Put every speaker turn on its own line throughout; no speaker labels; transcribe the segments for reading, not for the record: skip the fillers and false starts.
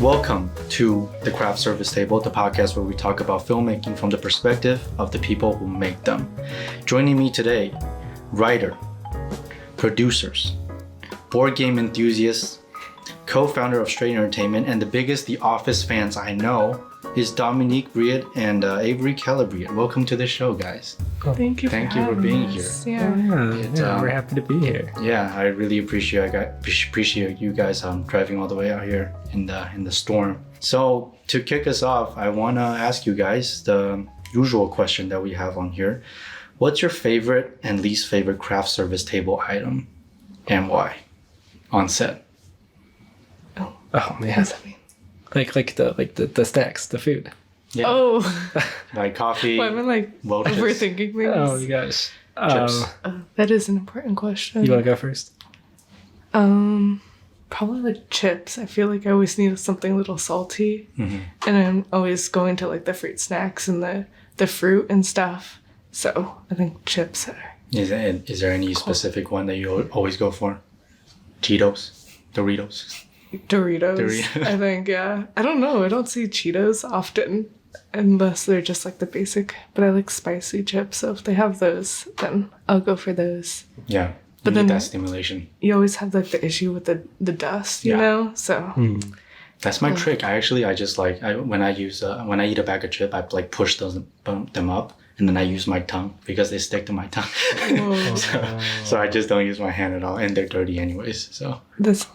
Welcome to the Craft Service Table, the podcast where we talk about filmmaking from the perspective of the people who make them. Joining me today, writer, producers, board game enthusiasts, co-founder of Straight Entertainment, and the biggest The Office fans I know is Dominique Briet and Avery Keller Briet. Welcome to the show, guys.
Thank you for
being here.
Yeah, we're happy to be here.
Yeah, I really appreciate you guys driving all the way out here in the storm. So to kick us off, I want to ask you guys the usual question that we have on here. What's your favorite and least favorite craft service table item, and why? On set.
Oh man. What does that mean? Like the snacks, the food.
Yeah.
Oh.
Like coffee.
Well, I'm like overthinking things. Oh my gosh.
Chips.
That is an important question. You want to go first? Probably like chips. I feel like I always need something a little salty. Mm-hmm. And I'm always going to like the fruit snacks and the fruit and stuff. So I think chips are.
Is there any specific one that you always go for? Cheetos? Doritos?
Doritos. I think, yeah. I don't know. I don't see Cheetos often unless they're just like the basic. But I like spicy chips. So if they have those, then I'll go for those.
Yeah. But then that stimulation.
You always have like the issue with the dust, you know? So
that's my trick. When I eat a bag of chip, I like push them up. And then I use my tongue because they stick to my tongue. so I just don't use my hand at all. And they're dirty anyways. So that's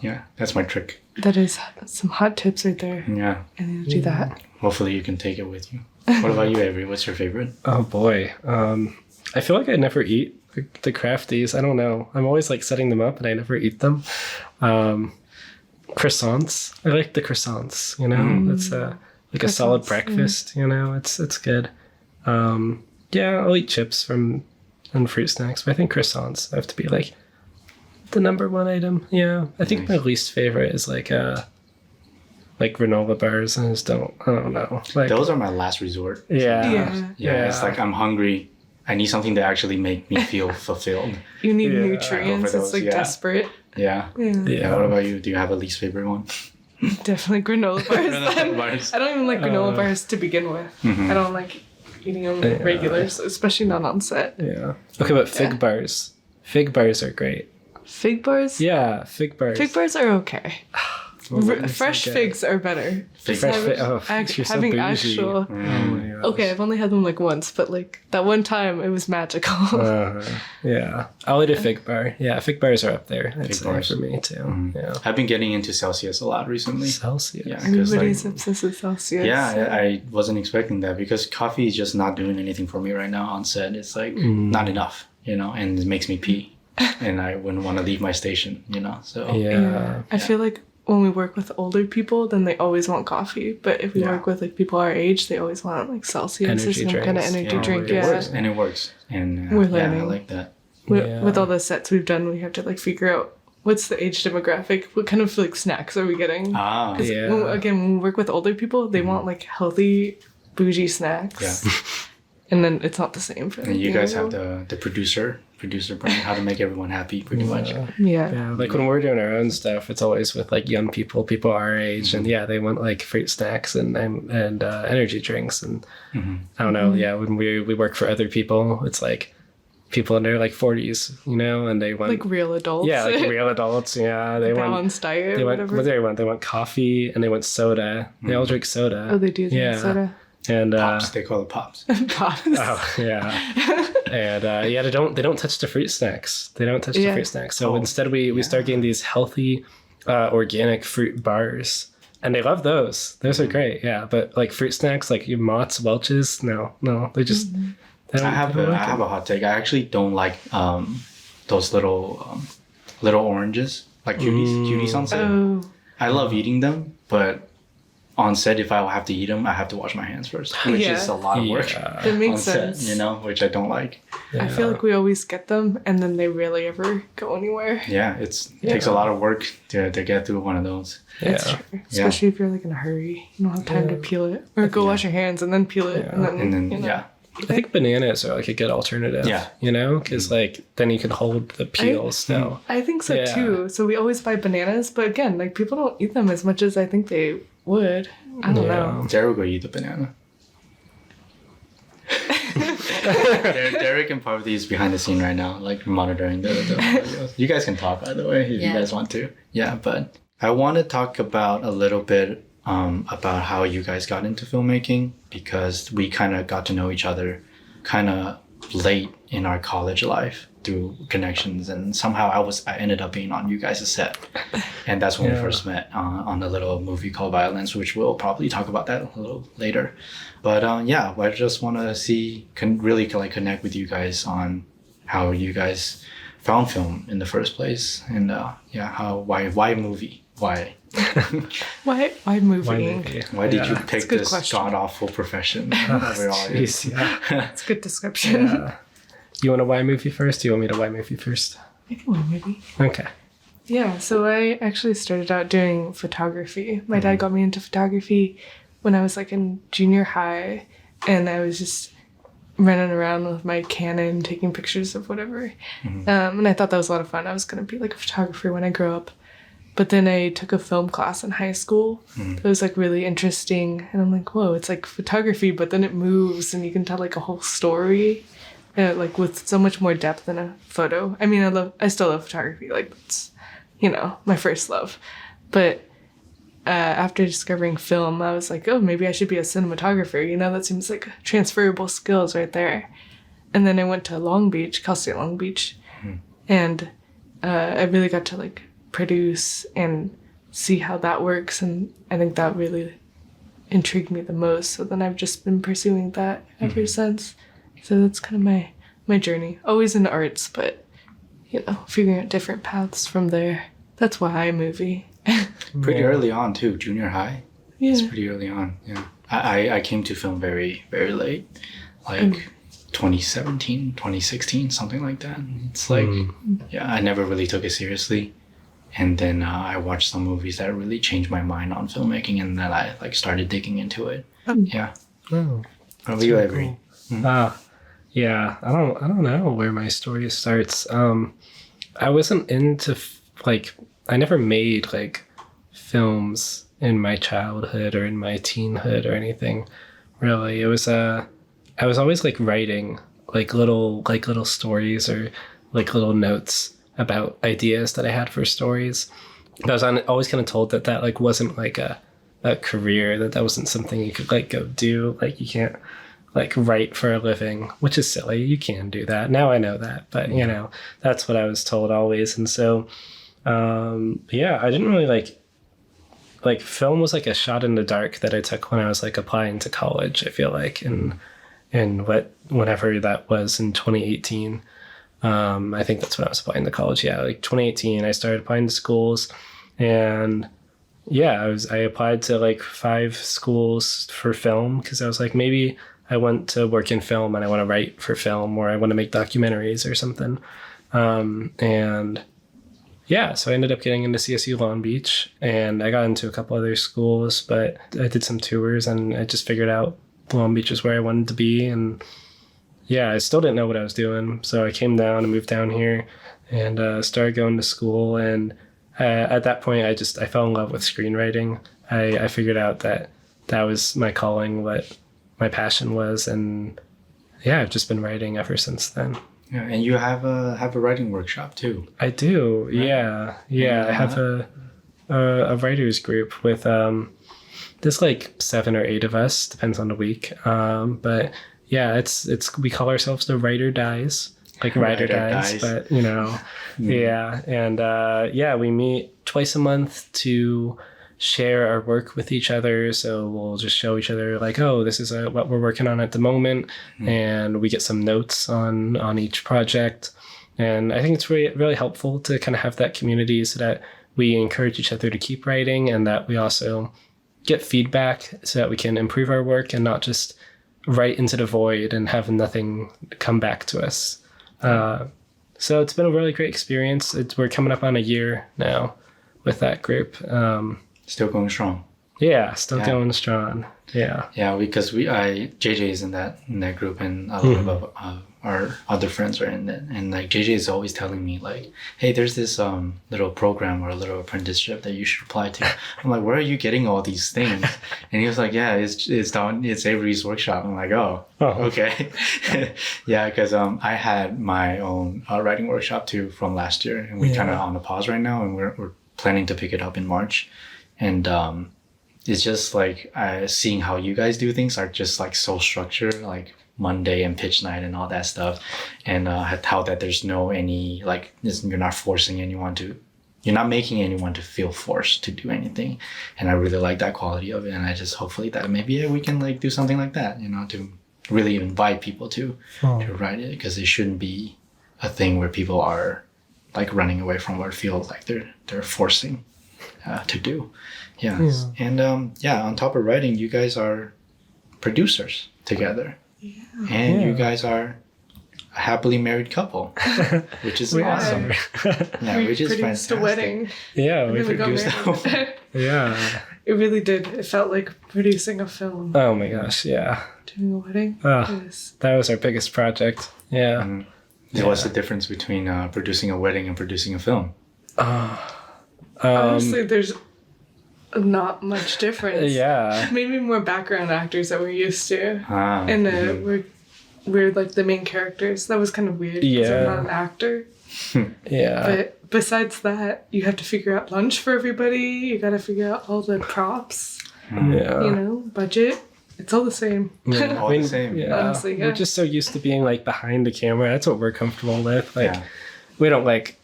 my trick.
That is some hot tips right there.
Yeah.
I need to do that.
Hopefully you can take it with you. What about you, Avery? What's your favorite?
Oh boy. I feel like I never eat the crafties. I don't know. I'm always like setting them up and I never eat them. Croissants. I like the croissants, you know? It's like a solid breakfast, you know? It's good. Yeah, I'll eat chips and fruit snacks, but I think croissants have to be like the number one item. Yeah, I think my least favorite is like granola bars. I don't know. Like,
those are my last resort.
Yeah.
It's like I'm hungry. I need something to actually make me feel fulfilled.
You need nutrients. It's like desperate.
Yeah. What about you? Do you have a least favorite one?
Definitely granola bars. I don't even like granola bars to begin with. Mm-hmm. I don't like eating them regular, especially not on set.
Yeah. Okay, but fig bars. Fig bars are great.
Fig bars?
Yeah, fig bars.
Fig bars are okay. Fresh figs are better. Having actual. Okay, I've only had them like once, but like that one time it was magical.
Yeah, I'll eat a fig bar. Yeah, fig bars are up there. That's for me too. Mm-hmm. Yeah,
I've been getting into Celsius a lot recently.
Celsius.
Yeah,
everybody's obsessed with Celsius.
Yeah, I wasn't expecting that because coffee is just not doing anything for me right now on set. It's like not enough, you know, and it makes me pee, and I wouldn't want to leave my station, you know. So
yeah. I feel like when we work with older people, then they always want coffee. But if we work with like people our age, they always want like Celsius or some kind of energy drink.
It works. And
we're learning.
I like that.
With all the sets we've done, we have to like figure out what's the age demographic. What kind of like snacks are we getting? When we work with older people, they want like healthy, bougie snacks. Yeah. And then it's not the same for them.
And you guys have the producer brain, how to make everyone happy, pretty much.
Yeah. Like when we're doing our own stuff, it's always with like young people our age, and they want like fruit snacks and energy drinks, and I don't know. Yeah, when we work for other people, it's like people in their like 40s, you know, and they want
like real adults.
Yeah, like real adults. Yeah, they want
balanced diet.
They want what do they want? They want coffee and they want soda. They all drink soda.
Oh, they do drink soda.
And pops, they call it pops.
Pops.
Oh yeah. And they don't touch the fruit snacks. They don't touch the fruit snacks. So instead we start getting these healthy organic fruit bars. And they love those. Those are great. Yeah. But like fruit snacks, like your Mott's, Welch's, no. They just
I have a hot take. I actually don't like those little oranges. Like cuties on set. Oh. I love eating them, but on set, if I have to eat them, I have to wash my hands first, which is a lot of work.
That makes sense.
Set, you know, which I don't like.
I feel like we always get them, and then they rarely ever go anywhere.
Yeah, it takes a lot of work to get through one of those.
That's true. Especially if you're like in a hurry, you don't have time to peel it, or go wash your hands and then peel it, and then
I think bananas are like a good alternative. Yeah. You know, because like then you can hold the peel still.
I think so too. So we always buy bananas, but again, like people don't eat them as much as I think they would. I don't know.
Derek will eat the banana. Derek and Parvati is behind the scene right now, like monitoring the videos. You guys can talk, by the way, if you guys want to. Yeah, but I want to talk about a little bit about how you guys got into filmmaking, because we kind of got to know each other kind of late in our college life through connections, and somehow I ended up being on you guys' set, and that's when we first met on a little movie called ViolinS, which we'll probably talk about that a little later. But I just want to really connect with you guys on how you guys found film in the first place, and why movie? Why?
Why movie?
Why did you pick this god-awful profession?
It's a good description.
Yeah. You want a why movie first? Do you want me to why movie first?
I can why movie.
Okay.
Yeah, so I actually started out doing photography. My dad got me into photography when I was like in junior high, and I was just running around with my Canon taking pictures of whatever. And I thought that was a lot of fun. I was going to be like a photographer when I grow up. But then I took a film class in high school. It was like really interesting. And I'm like, whoa, it's like photography, but then it moves and you can tell like a whole story. Like with so much more depth than a photo. I mean, I still love photography. Like it's, my first love. But after discovering film, I was like, oh, maybe I should be a cinematographer. That seems like transferable skills right there. And then I went to Long Beach, Cal State Long Beach. And I really got to like produce and see how that works. And I think that really intrigued me the most. So then I've just been pursuing that ever since. So that's kind of my journey. Always in arts, but, figuring out different paths from there. That's why movie.
Pretty early on, too. Junior high. Yeah. It's pretty early on, yeah. I came to film very, very late. Like 2017, 2016, something like that. It's like, I never really took it seriously. And then I watched some movies that really changed my mind on filmmaking, and then I started digging into it. Yeah.
Oh.
How about you, Avery?
Cool. Yeah, I don't know where my story starts. I wasn't into I never made films in my childhood or in my teenhood or anything. Really, it was I was always writing little stories or little notes about ideas that I had for stories. I was always kind of told that wasn't a career, that wasn't something you could go do. You can't write for a living, which is silly. You can do that. Now I know that, but that's what I was told always. And so, I didn't really film was a shot in the dark that I took when I was applying to college, I feel like, in whenever that was in 2018. I think that's when I was applying to college. Yeah. 2018, I started applying to schools, and I applied to 5 schools for film, because I was maybe I want to work in film and I want to write for film, or I want to make documentaries or something. So I ended up getting into CSU Long Beach, and I got into a couple other schools, but I did some tours and I just figured out Long Beach is where I wanted to be. And I still didn't know what I was doing. So I came down and moved down here and started going to school. And at that point, I fell in love with screenwriting. I figured out that was my calling, what my passion was, and I've just been writing ever since then.
Yeah, and you have a writing workshop too.
I do, right? Yeah. I have a writers group with there's 7 or 8 of us, depends on the week. But it's we call ourselves the Writer Dies, Writer Dies, but yeah, and we meet twice a month to share our work with each other. So we'll just show each other oh, this is what we're working on at the moment. And we get some notes on each project. And I think it's really, really helpful to kind of have that community so that we encourage each other to keep writing, and that we also get feedback so that we can improve our work and not just write into the void and have nothing come back to us. So it's been a really great experience. We're coming up on a year now with that group.
Still going strong.
Yeah, still going strong. Yeah.
Yeah, because JJ is in that group, and a lot of our other friends are in it, and like JJ is always telling me like, hey, there's this little program or a little apprenticeship that you should apply to. I'm like, where are you getting all these things? And he was like, yeah, it's Avery's workshop. I'm like, oh. Okay. Yeah, because I had my own writing workshop too from last year, and we're kind of on a pause right now, and we're planning to pick it up in March. And it's just like seeing how you guys do things are just like so structured, like Monday and pitch night and all that stuff, and how that there's no any like you're not forcing anyone to, you're not making anyone to feel forced to do anything, and I really like that quality of it. And I just hopefully that maybe we can like do something like that, you know, to really invite people to write it, because it shouldn't be a thing where people are like running away from what it feels like they're forcing to do. And on top of writing, you guys are producers together. And you guys are a happily married couple, which is awesome. Which is fantastic.
A wedding.
Yeah, we
produced
a Yeah.
It really did. It felt like producing a film.
Oh my gosh, yeah.
Doing a wedding.
That was our biggest project. Yeah.
What's the difference between producing a wedding and producing a film?
Honestly, there's not much difference.
Yeah.
Maybe more background actors that we're used to. And we're like the main characters. That was kind of weird because I'm not an actor. But besides that, you have to figure out lunch for everybody. You got to figure out all the props. You know, budget. It's all the same.
All the same.
Honestly,
We're just so used to being like behind the camera. That's what we're comfortable with. Like, we don't like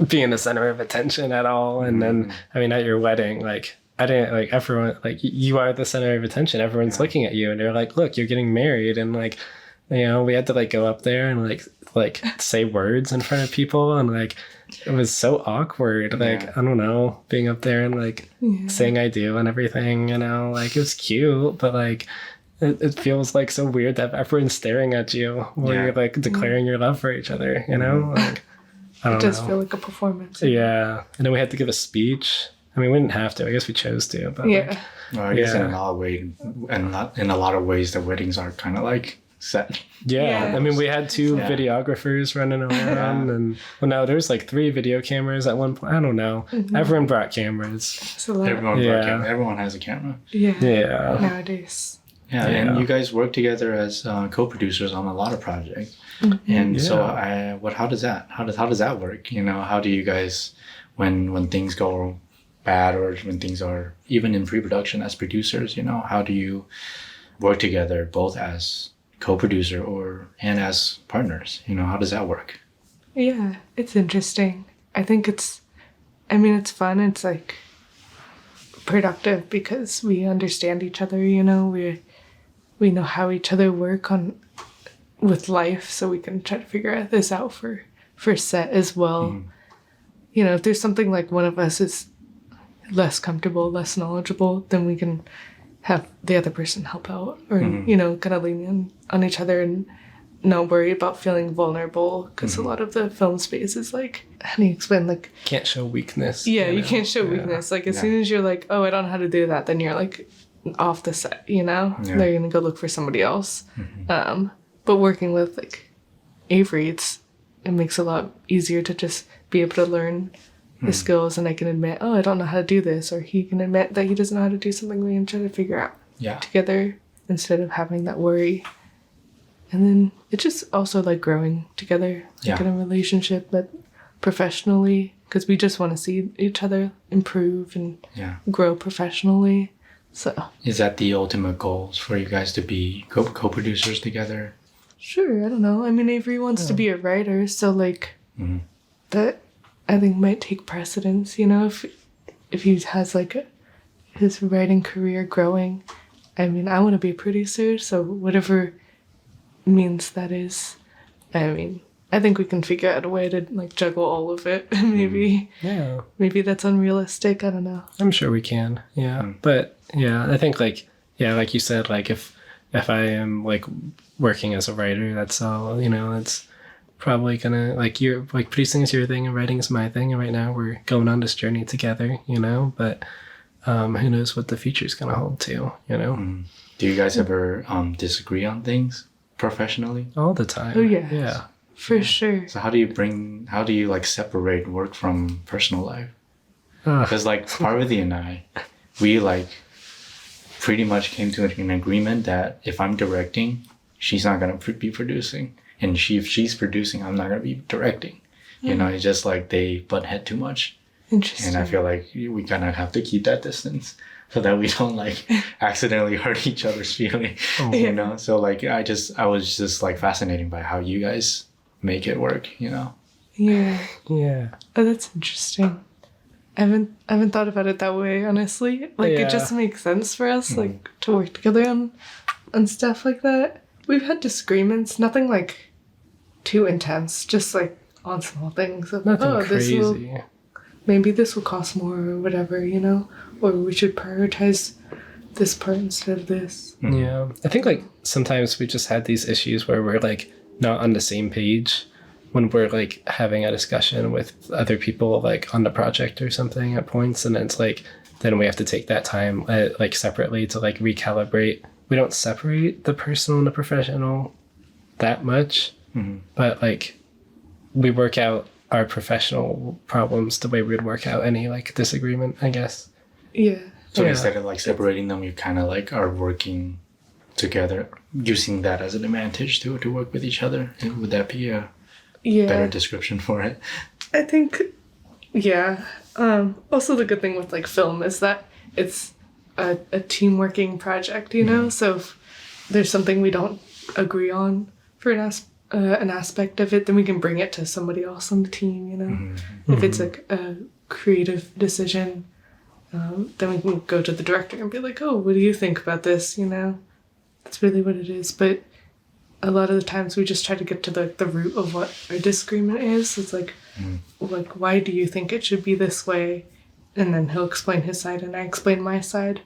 being the center of attention at all. And then, I mean, at your wedding, like, I didn't like everyone, like, you are the center of attention. Everyone's looking at you and they're like, look, you're getting married. And like, you know, we had to like go up there and like say words in front of people. And like, it was so awkward. Like, I don't know, being up there and like saying I do and everything, you know, like it was cute, but like, it feels like so weird that everyone's staring at you while you're like declaring your love for each other, you know? Like, I don't know.
It does feel like a performance.
Yeah. And then we had to give a speech. I mean, we didn't have to. I guess we chose to. But like,
I guess in a lot of ways, and not in a lot of ways, the weddings are kind of like set.
Yeah. I mean, we had two videographers running around, and no, there's like 3 video cameras at one point. I don't know. Everyone brought cameras.
Everyone has a camera.
Yeah.
Nowadays.
And you guys work together as co-producers on a lot of projects. And so how does that work? You know, how do you guys, when things go bad or when things are even in pre-production as producers, you know, how do you work together both as co-producer and as partners? You know, how does that work?
Yeah, it's interesting. I think it's fun. It's like productive because we understand each other, you know, we know how each other work with life, so we can try to figure this out for set as well. You know, if there's something like one of us is less comfortable, less knowledgeable, then we can have the other person help out, or you know, kind of lean on each other and not worry about feeling vulnerable, because a lot of the film space is like, how do you explain, like,
can't show weakness.
You can't show weakness. Like, as soon as you're like, oh, I don't know how to do that, then you're like off the set, you know? They're gonna go look for somebody else. But working with like Avery, it makes it a lot easier to just be able to learn the skills, and I can admit, oh, I don't know how to do this, or he can admit that he doesn't know how to do something, we can try to figure out together instead of having that worry. And then it's just also like growing together, like in a relationship, but professionally, because we just want to see each other improve and grow professionally. So
is that the ultimate goals for you guys, to be co-producers together?
Sure, I don't know. I mean, Avery wants to be a writer, so like that I think might take precedence, you know, if he has like his writing career growing. I mean, I want to be a producer, so whatever means that is. I mean, I think we can figure out a way to like juggle all of it. Maybe. Maybe that's unrealistic. I don't know.
I'm sure we can. Yeah. But I think like you said, like if I am like working as a writer, that's all, you know, it's probably gonna, like, you're like, producing is your thing and writing is my thing, and right now we're going on this journey together, you know, but who knows what the future's gonna hold too, you know.
Do you guys ever disagree on things? professionally?
All the time.
Oh yeah.
Yeah.
For sure.
So how do you like separate work from personal life? Because like Parvati and I, we like pretty much came to an agreement that if I'm directing, she's not gonna be producing, and if she's producing, I'm not gonna be directing. You know, it's just like they butt head too much.
Interesting.
And I feel like we kind of have to keep that distance so that we don't like accidentally hurt each other's feelings. You know, so like I was just like fascinated by how you guys make it work. You know.
Yeah.
Yeah.
Oh, that's interesting. I haven't thought about it that way, honestly. Like it just makes sense for us, like to work together on stuff like that. We've had disagreements, nothing like too intense, just like on small things. Of,
Nothing crazy.
Maybe this will cost more or whatever, you know? Or we should prioritize this part instead of this.
Yeah. I think like sometimes we just had these issues where we're like not on the same page when we're like having a discussion with other people like on the project or something at points, and it's like then we have to take that time like separately to like recalibrate. We don't separate the personal and the professional that much, but like we work out our professional problems the way we would work out any like disagreement, I guess.
Yeah.
So instead of like separating them, you kind of like are working together, using that as an advantage to work with each other. Would that be a better description for it?
I think, yeah. Also, the good thing with like film is that it's a team working project, you know. So if there's something we don't agree on for an aspect of it, then we can bring it to somebody else on the team, you know. If it's like a creative decision, then we can go to the director and be like, "Oh, what do you think about this?" You know, that's really what it is. But a lot of the times we just try to get to the root of what our disagreement is. It's like, why do you think it should be this way? And then he'll explain his side and I explain my side.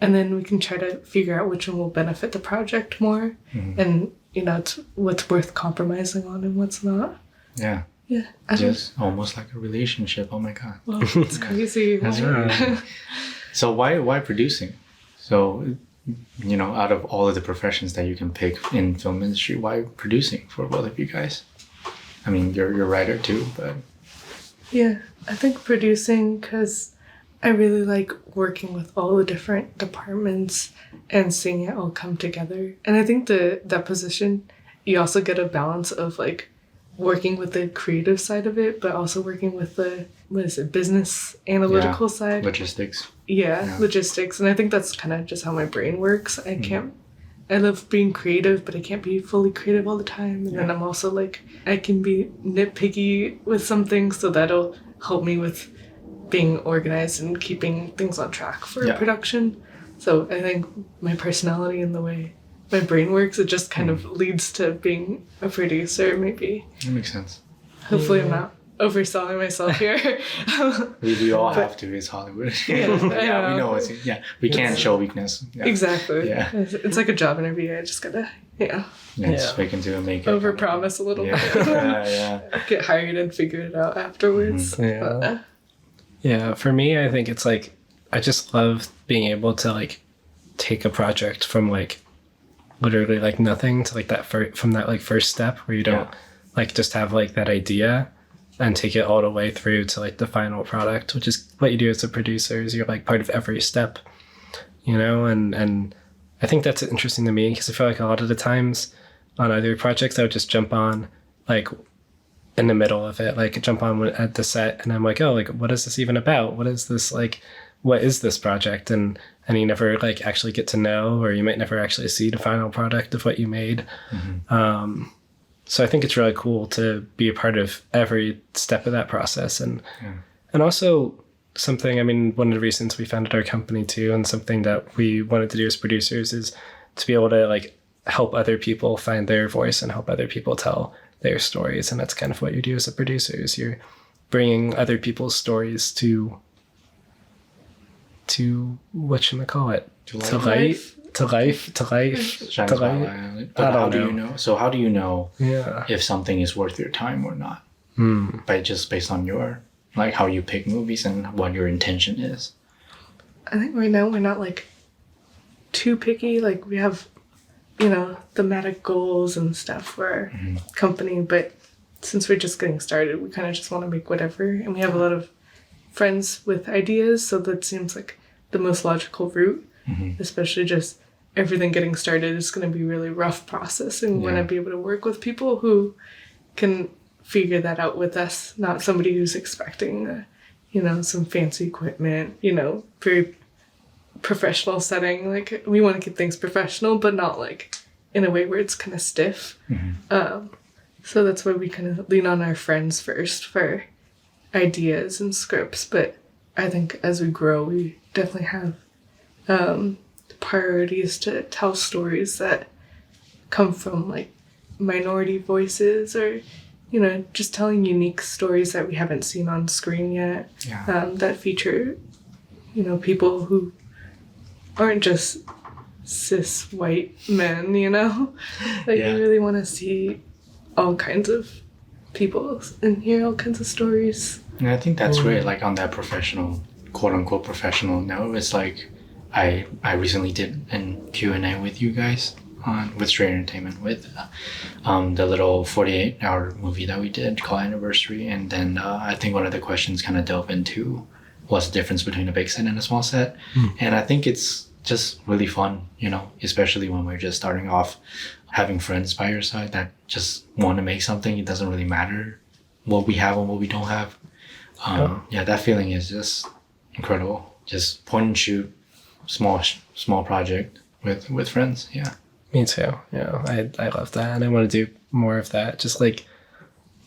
And then we can try to figure out which one will benefit the project more. And, you know, it's what's worth compromising on and what's not.
Yeah.
Yeah.
Just almost like a relationship. Oh my God.
Well, it's crazy.
That's right. So why producing? So, you know, out of all of the professions that you can pick in film industry, why producing for both of you guys? I mean, you're a writer too, but...
Yeah, I think producing because I really like working with all the different departments and seeing it all come together. And I think that position, you also get a balance of like working with the creative side of it, but also working with the, business analytical side.
Logistics.
Yeah, logistics. And I think that's kind of just how my brain works. I love being creative, but I can't be fully creative all the time. And then I'm also like, I can be nitpicky with something, so that'll help me with being organized and keeping things on track for production. So I think my personality and the way my brain works, it just kind of leads to being a producer, maybe.
That makes sense.
Hopefully I'm not overselling myself here.
we all have to. It's Hollywood.
We know
we can't show weakness. Yeah.
Exactly. Yeah. It's like a job interview. I just gotta
just fake into a make it.
Overpromise a little bit. Get hired and figure it out afterwards.
Yeah, for me, I think it's like I just love being able to like take a project from like literally like nothing to like that from that like first step where you don't like just have like that idea and take it all the way through to like the final product, which is what you do as a producer. Is you're like part of every step, you know. And I think that's interesting to me because I feel like a lot of the times on other projects I would just jump on like in the middle of it, like jump on at the set, and I'm like, oh, like what is this even about? What is this like? What is this project? And you never like actually get to know, or you might never actually see the final product of what you made. So I think it's really cool to be a part of every step of that process. And also something, I mean, one of the reasons we founded our company too, and something that we wanted to do as producers is to be able to like help other people find their voice and help other people tell their stories. And that's kind of what you do as a producer, is you're bringing other people's stories to whatchamacallit? To life.
Shines light on it. But how do you know? So how do you know if something is worth your time or not? Based on your like how you pick movies and what your intention is.
I think right now we're not like too picky. Like we have thematic goals and stuff for our company. But since we're just getting started, we kind of just want to make whatever. And we have a lot of friends with ideas, so that seems like the most logical route, especially just everything getting started is going to be a really rough process. And we want to be able to work with people who can figure that out with us, not somebody who's expecting, some fancy equipment, very professional setting. Like, we want to keep things professional, but not like in a way where it's kind of stiff. So that's why we kind of lean on our friends first for ideas and scripts. But I think as we grow, we definitely have priorities to tell stories that come from like minority voices, or just telling unique stories that we haven't seen on screen yet, that feature people who aren't just cis white men, we really want to see all kinds of people and hear all kinds of stories.
And I think that's great, like on that professional, quote unquote professional note. It's like I recently did an Q&A with you guys with Straight Entertainment with the little 48-hour movie that we did called Anniversary. And then I think one of the questions kind of delved into what's the difference between a big set and a small set. And I think it's just really fun, especially when we're just starting off, having friends by your side that just want to make something. It doesn't really matter what we have and what we don't have. That feeling is just incredible. Just point and shoot, small project with friends. Yeah.
Me too. I love that, and I want to do more of that. Just like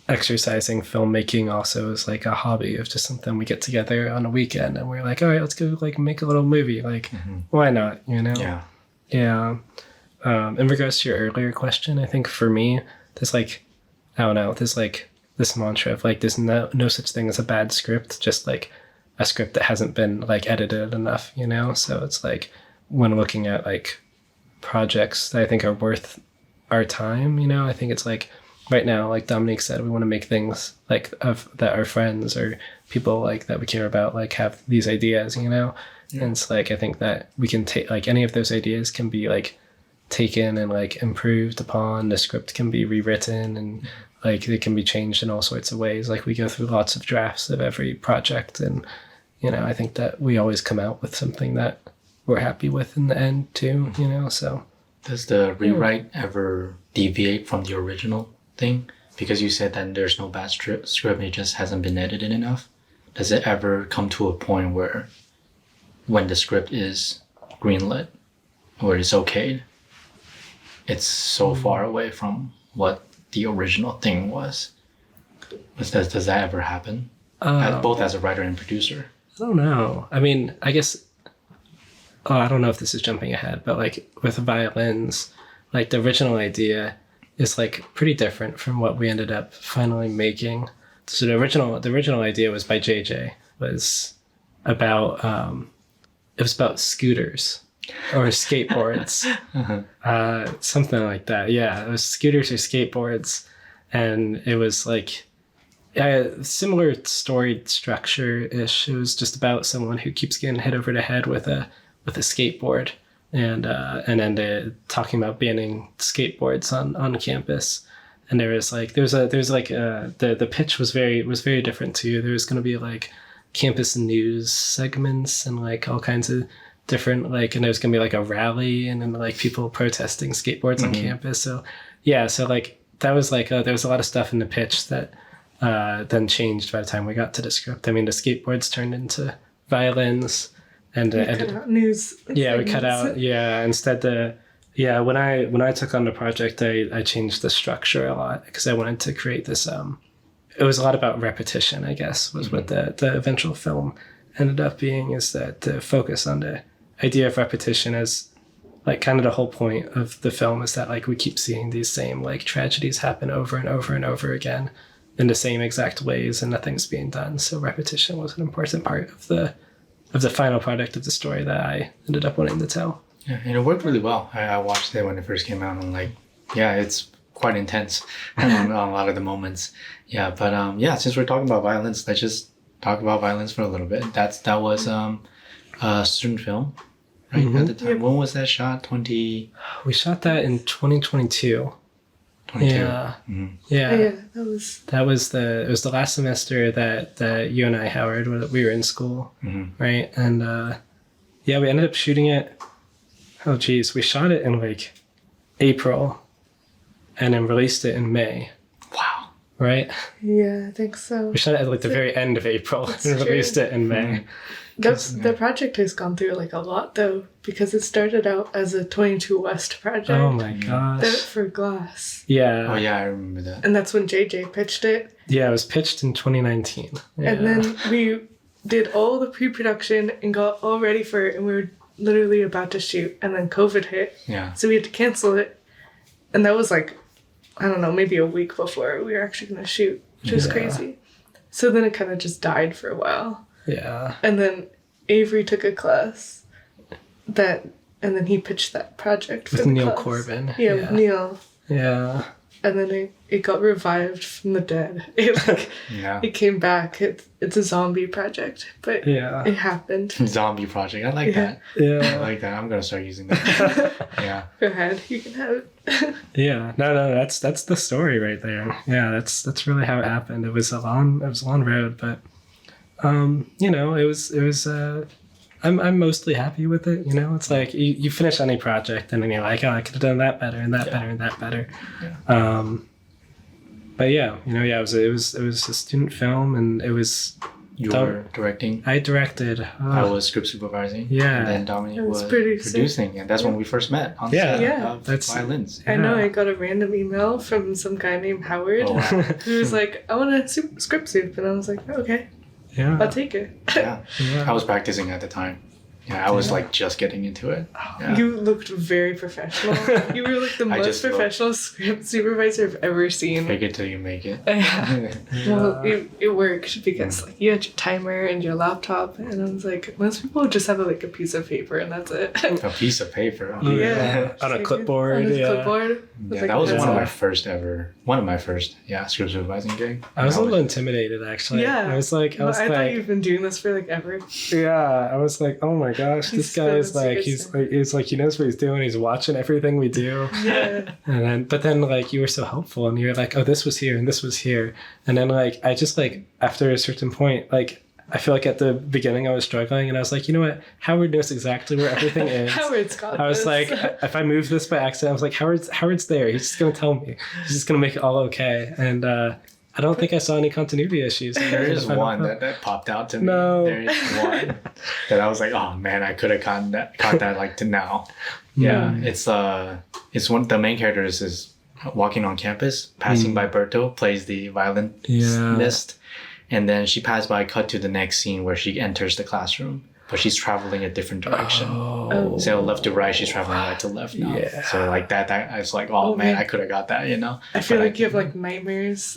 exercising filmmaking also is like a hobby of just something we get together on a weekend and we're like, all right, let's go like make a little movie. Like, why not? Yeah. In regards to your earlier question, I think for me, there's like, I don't know, there's like this mantra of like, there's no such thing as a bad script, just like a script that hasn't been like edited enough, So it's like when looking at like projects that I think are worth our time, I think it's like right now, like Dominique said, we want to make things like that our friends or people like that we care about like have these ideas, And it's like I think that we can take like any of those ideas can be like taken and like improved upon. The script can be rewritten and like it can be changed in all sorts of ways. Like we go through lots of drafts of every project, and I think that we always come out with something that we're happy with in the end too, So
does the rewrite ever deviate from the original thing? Because you said that there's no bad script, it just hasn't been edited enough. Does it ever come to a point where when the script is greenlit or it's okayed, it's so far away from what the original thing was? Does that ever happen? Both as a writer and producer?
I don't know. I mean, I guess, I don't know if this is jumping ahead, but like with ViolinS, like the original idea is like pretty different from what we ended up finally making. So the original idea was by JJ, was about scooters or skateboards, something like that. Yeah, it was scooters or skateboards, and it was like a similar story structure ish. It was just about someone who keeps getting hit over the head with a skateboard, and then talking about banning skateboards on campus. And there was the pitch was very different too. There was going to be like campus news segments and like all kinds of different like, and there was going to be like a rally and then like people protesting skateboards on campus. So like that was like there was a lot of stuff in the pitch that then changed by the time we got to the script. I mean, the skateboards turned into ViolinS. And
cut out news.
We cut out. Instead when I took on the project, I changed the structure a lot because I wanted to create this. It was a lot about repetition, I guess, was what the eventual film ended up being. Is that to focus on the idea of repetition as like kind of the whole point of the film is that like we keep seeing these same like tragedies happen over and over and over again in the same exact ways, and nothing's being done. So repetition was an important part of the final product of the story that I ended up wanting to tell.
Yeah, and it worked really well. I watched it when it first came out, and like, it's quite intense on a lot of the moments. Yeah, but since we're talking about ViolinS, let's just talk about ViolinS for a little bit. That was a student film right? At the time. When was that shot?
We shot that in 2022.
22.
Yeah.
Yeah,
It was the last semester that you and I, Howard, we were in school, right? And we ended up shooting it. Oh geez, we shot it in like April, and then released it in May.
Wow.
Right?
Yeah, I think so.
We shot it at like the very end of April and released it in May.
The project has gone through like a lot though, because it started out as a 22 West project.
Oh my gosh.
For glass.
Yeah.
Oh yeah, I remember that.
And that's when JJ pitched it.
Yeah, it was pitched in 2019. Yeah.
And then we did all the pre-production and got all ready for it, and we were literally about to shoot, and then COVID hit.
Yeah.
So we had to cancel it. And that was like, I don't know, maybe a week before we were actually going to shoot, which was crazy. So then it kind of just died for a while.
Yeah.
And then Avery took a class and then he pitched that project for
with
the
Neil
class.
Corbin.
Yeah, with Neil.
Yeah.
And then it got revived from the dead. It came back. It's a zombie project, but it happened.
Zombie project. I like that.
Yeah.
I like that. I'm gonna start using that. Yeah.
Go ahead. You can have it.
Yeah. No. That's the story right there. Yeah. That's really how it happened. It was a long road, but it was. I'm mostly happy with it. It's like you finish any project and then you're like, oh, I could have done that better and that better and that better.
Yeah.
But it was a student film, and it was.
You were directing.
I directed.
I was script supervising.
Yeah.
And then Dominique was
producing.
producing, and that's when we first met on set of ViolinS.
I know. I got a random email from some guy named Howard who was like, I want a script soup, and I was like, okay.
Yeah.
I'll take it.
Yeah. I was practicing at the time. Yeah, I was like just getting into it. Yeah.
You looked very professional. You were like the most professional script supervisor I've ever seen.
Fake it till you make it.
Well, it worked because like you had your timer and your laptop, and I was like, most people just have like a piece of paper and that's it.
A piece of paper.
Yeah.
On a clipboard.
On a clipboard.
Yeah, that was one of my first script supervising gig.
I was a little intimidated actually.
Yeah.
I
thought you've been doing this for like ever.
Yeah. I was like, oh my gosh, this guy is like, he's like, he knows what he's doing. He's watching everything we do.
Yeah.
But then like you were so helpful, and you're like, oh, this was here and this was here. And then like, I just like, after a certain point, like, I feel like at the beginning I was struggling, and I was like, you know what? Howard knows exactly where everything is.
Howard's got
I was
this.
like, if I move this by accident, I was like, Howard's there. He's just gonna tell me. He's just gonna make it all okay. And I don't think I saw any continuity issues.
There is one that popped out to me.
No.
There is one that I was like, oh man, I could have caught that like to now. Yeah, it's one. The main character is walking on campus, passing by Berto, plays the violinist. And then she passed by, cut to the next scene where she enters the classroom, but she's traveling a different direction.
Oh.
So left to right, she's traveling right to left now.
Yeah.
So like that I was like, oh man, I could have got that,
I feel like you have like nightmares.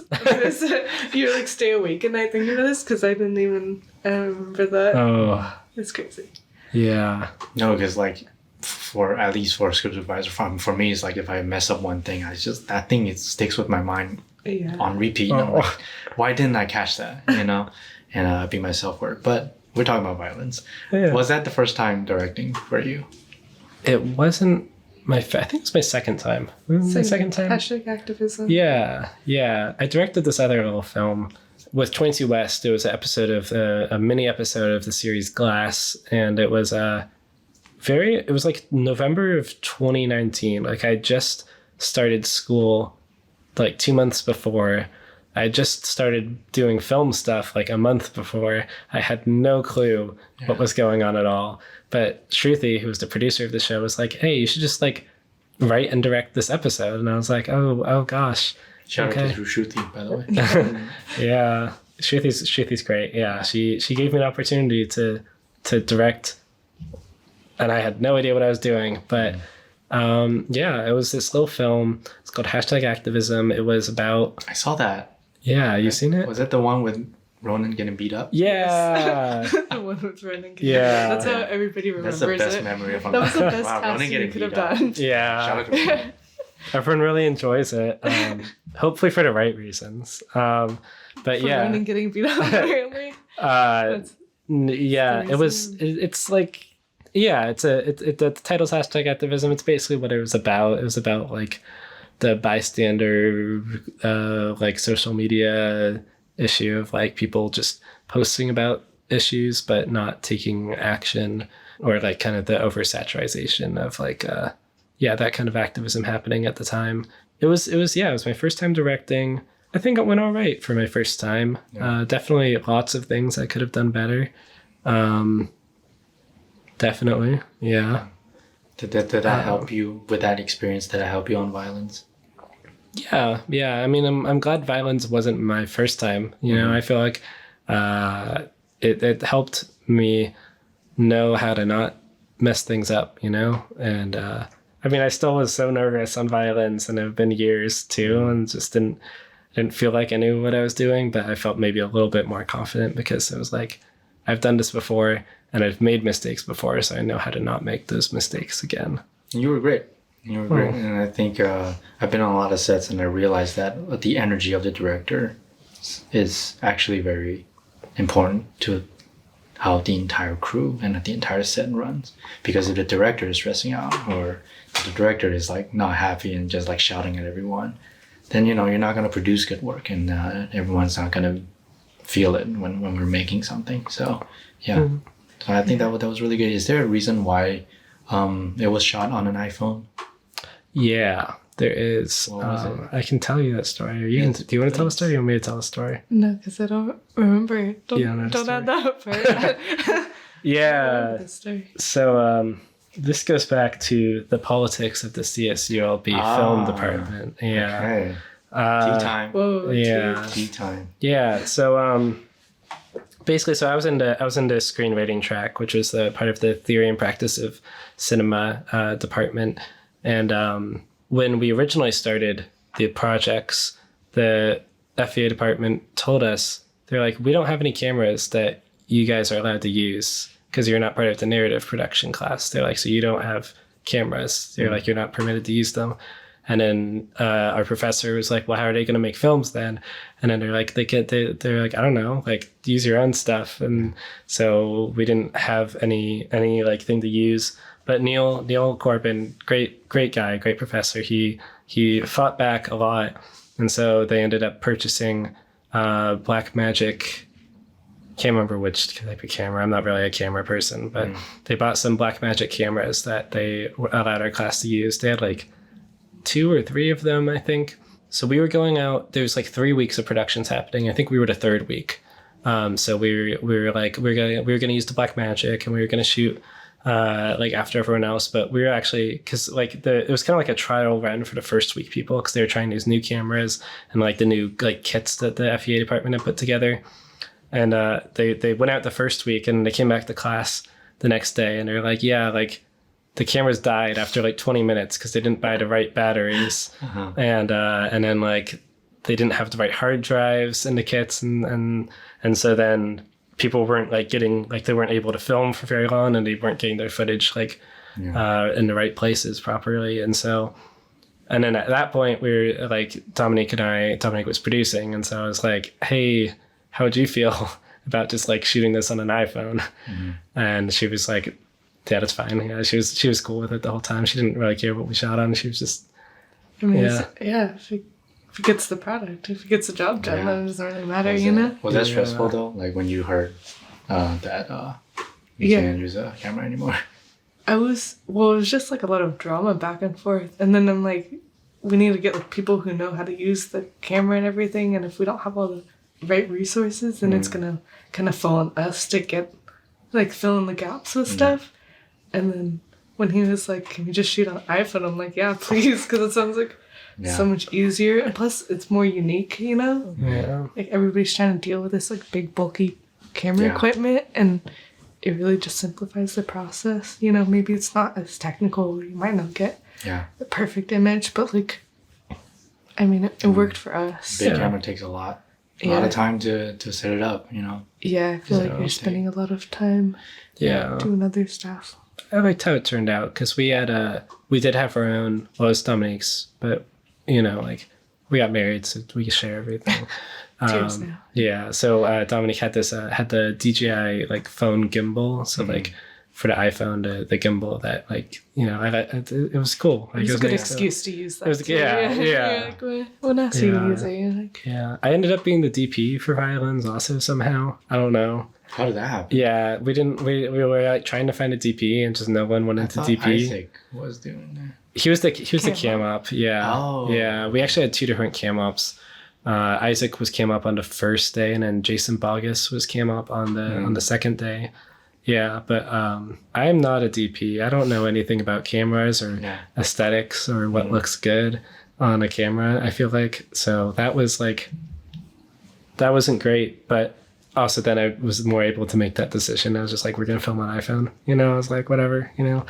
You like stay awake at night thinking of this, because I didn't even remember that.
Oh.
It's crazy.
Yeah.
No, because like at least for a script supervisor, for me, it's like if I mess up one thing, that thing, it sticks with my mind on repeat. And I'm like, why didn't I catch that? And be my self-work. But we're talking about ViolinS.
Yeah.
Was that the first time directing for you?
It wasn't I think it was my second time. Second time?
Hashtag activism.
Yeah. I directed this other little film with 22 West. It was an episode of a mini episode of the series Glass, and it was it was like November of 2019. Like I just started school like 2 months before. I just started doing film stuff like a month before. I had no clue what was going on at all. But Shruti, who was the producer of the show, was like, hey, you should just like write and direct this episode. And I was like, oh gosh.
Shout out to Shruti, by the way.
Yeah. Shruti's great. Yeah. She gave me an opportunity to direct, and I had no idea what I was doing. But it was this little film. It's called Hashtag Activism. It was about...
I saw that.
Yeah, you seen it?
Was it the one with Ronan getting beat up?
Yeah.
The one with Ronan getting
beat up.
That's how everybody remembers it.
That's the best memory of
That was the best
Ronan
casting you could have done.
Yeah.
Shout out to Ronan.
Everyone really enjoys it. Hopefully for the right reasons. But
for Ronan getting beat up, apparently.
It was... It's like... Yeah, the title's hashtag activism. It's basically what it was about. It was about like the bystander, like social media issue of like people just posting about issues but not taking action, or like kind of the oversaturation of like that kind of activism happening at the time. It was my first time directing. I think it went all right for my first time. Definitely lots of things I could have done better. Definitely, yeah.
Did that help you with that experience? Did it help you on ViolinS?
Yeah. I mean, I'm glad ViolinS wasn't my first time. You know, I feel like it helped me know how to not mess things up, you know? And I mean, I still was so nervous on ViolinS, and it's been years too, and just didn't feel like I knew what I was doing, but I felt maybe a little bit more confident because it was like, I've done this before and I've made mistakes before, so I know how to not make those mistakes again.
You were great. And I think I've been on a lot of sets, and I realized that the energy of the director is actually very important to how the entire crew and the entire set runs. Because if the director is stressing out, or if the director is like not happy and just like shouting at everyone, then you know you're not going to produce good work, and everyone's not going to feel it when we're making something. So yeah, so I think that was really good. Is there a reason why it was shot on an iPhone?
Yeah, there is.
What was it?
I can tell you that story. Do you want to tell the story, or you want me to tell the story?
No, because I don't remember it. Don't add that part.
Yeah.
The story.
So this goes back to the politics of the CSULB film department. Yeah.
Okay. Tea time.
Whoa.
Yeah.
Tea time.
Yeah. So basically, I was into screenwriting track, which was the part of the theory and practice of cinema department. And when we originally started the projects, the FEA department told us, they're like, we don't have any cameras that you guys are allowed to use because you're not part of the narrative production class. They're like, so you don't have cameras. They're like, you're not permitted to use them. And then our professor was like, well, how are they going to make films then? And then they're like, they're like, I don't know, like use your own stuff. And so we didn't have any like thing to use. But Neil Corbin, great guy, great professor. He fought back a lot, and so they ended up purchasing Blackmagic. Can't remember which type of camera. I'm not really a camera person, but they bought some Blackmagic cameras that they allowed our class to use. They had like 2 or 3 of them, I think. So we were going out. There was like 3 weeks of productions happening. I think we were the 3rd week. So we were gonna use the Blackmagic, and we were gonna shoot. Like after everyone else, but we were actually, because like it was kind of like a trial run for the first week people, because they were trying these new cameras and like the new like kits that the FEA department had put together. And they went out the first week, and they came back to class the next day, and they're like, yeah, like the cameras died after like 20 minutes because they didn't buy the right batteries. And then like they didn't have the right hard drives in the kits, and so then people weren't like getting, like they weren't able to film for very long, and they weren't getting their footage like in the right places properly. And then at that point we were like, Dominique was producing, and so I was like, hey, how would you feel about just like shooting this on an iPhone? And she was like, yeah, that's fine. Yeah, she was cool with it the whole time. She didn't really care what we shot on. She was just
if it gets the product, if it gets the job done, then it doesn't really matter, you know?
Was that stressful though? Like when you heard that you can't use a camera anymore?
It was just like a lot of drama back and forth. And then I'm like, we need to get like people who know how to use the camera and everything. And if we don't have all the right resources, then it's going to kind of fall on us to get, like, fill in the gaps with stuff. And then when he was like, can we just shoot on iPhone? I'm like, yeah, please, because it sounds like so much easier, and plus it's more unique, you know? Like everybody's trying to deal with this like big bulky camera equipment, and it really just simplifies the process, you know? Maybe it's not as technical, you might not get the perfect image, but like, I mean, it worked for us.
Big camera takes a lot of time to set it up, you know?
I feel like you're spending a lot of time doing other stuff.
I liked how it turned out, because we did have our own, well, it's Dominique's, but you know, like we got married, so we could share everything.
Cheers now.
Yeah, so Dominique had the DJI like phone gimbal, so like for the iPhone, the gimbal that like, you know, it was cool. Like,
It was a good
nice
excuse to use that.
It was,
too.
yeah.
Like, when else are you using it? Like,
Yeah. I ended up being the DP for ViolinS also somehow. I don't know.
How did that happen?
Yeah, we were like trying to find a DP and just no one wanted to DP.
Isaac was doing that.
He was the cam up. Yeah.
Oh.
Yeah. We actually had 2 different cam ups. Isaac was cam up on the first day, and then Jason Bogus was cam up on the second day. Yeah, but I am not a DP. I don't know anything about cameras or aesthetics or what looks good on a camera. I feel like so that wasn't great, but also then I was more able to make that decision. I was just like, we're gonna film on iPhone, you know. I was like, whatever, you know.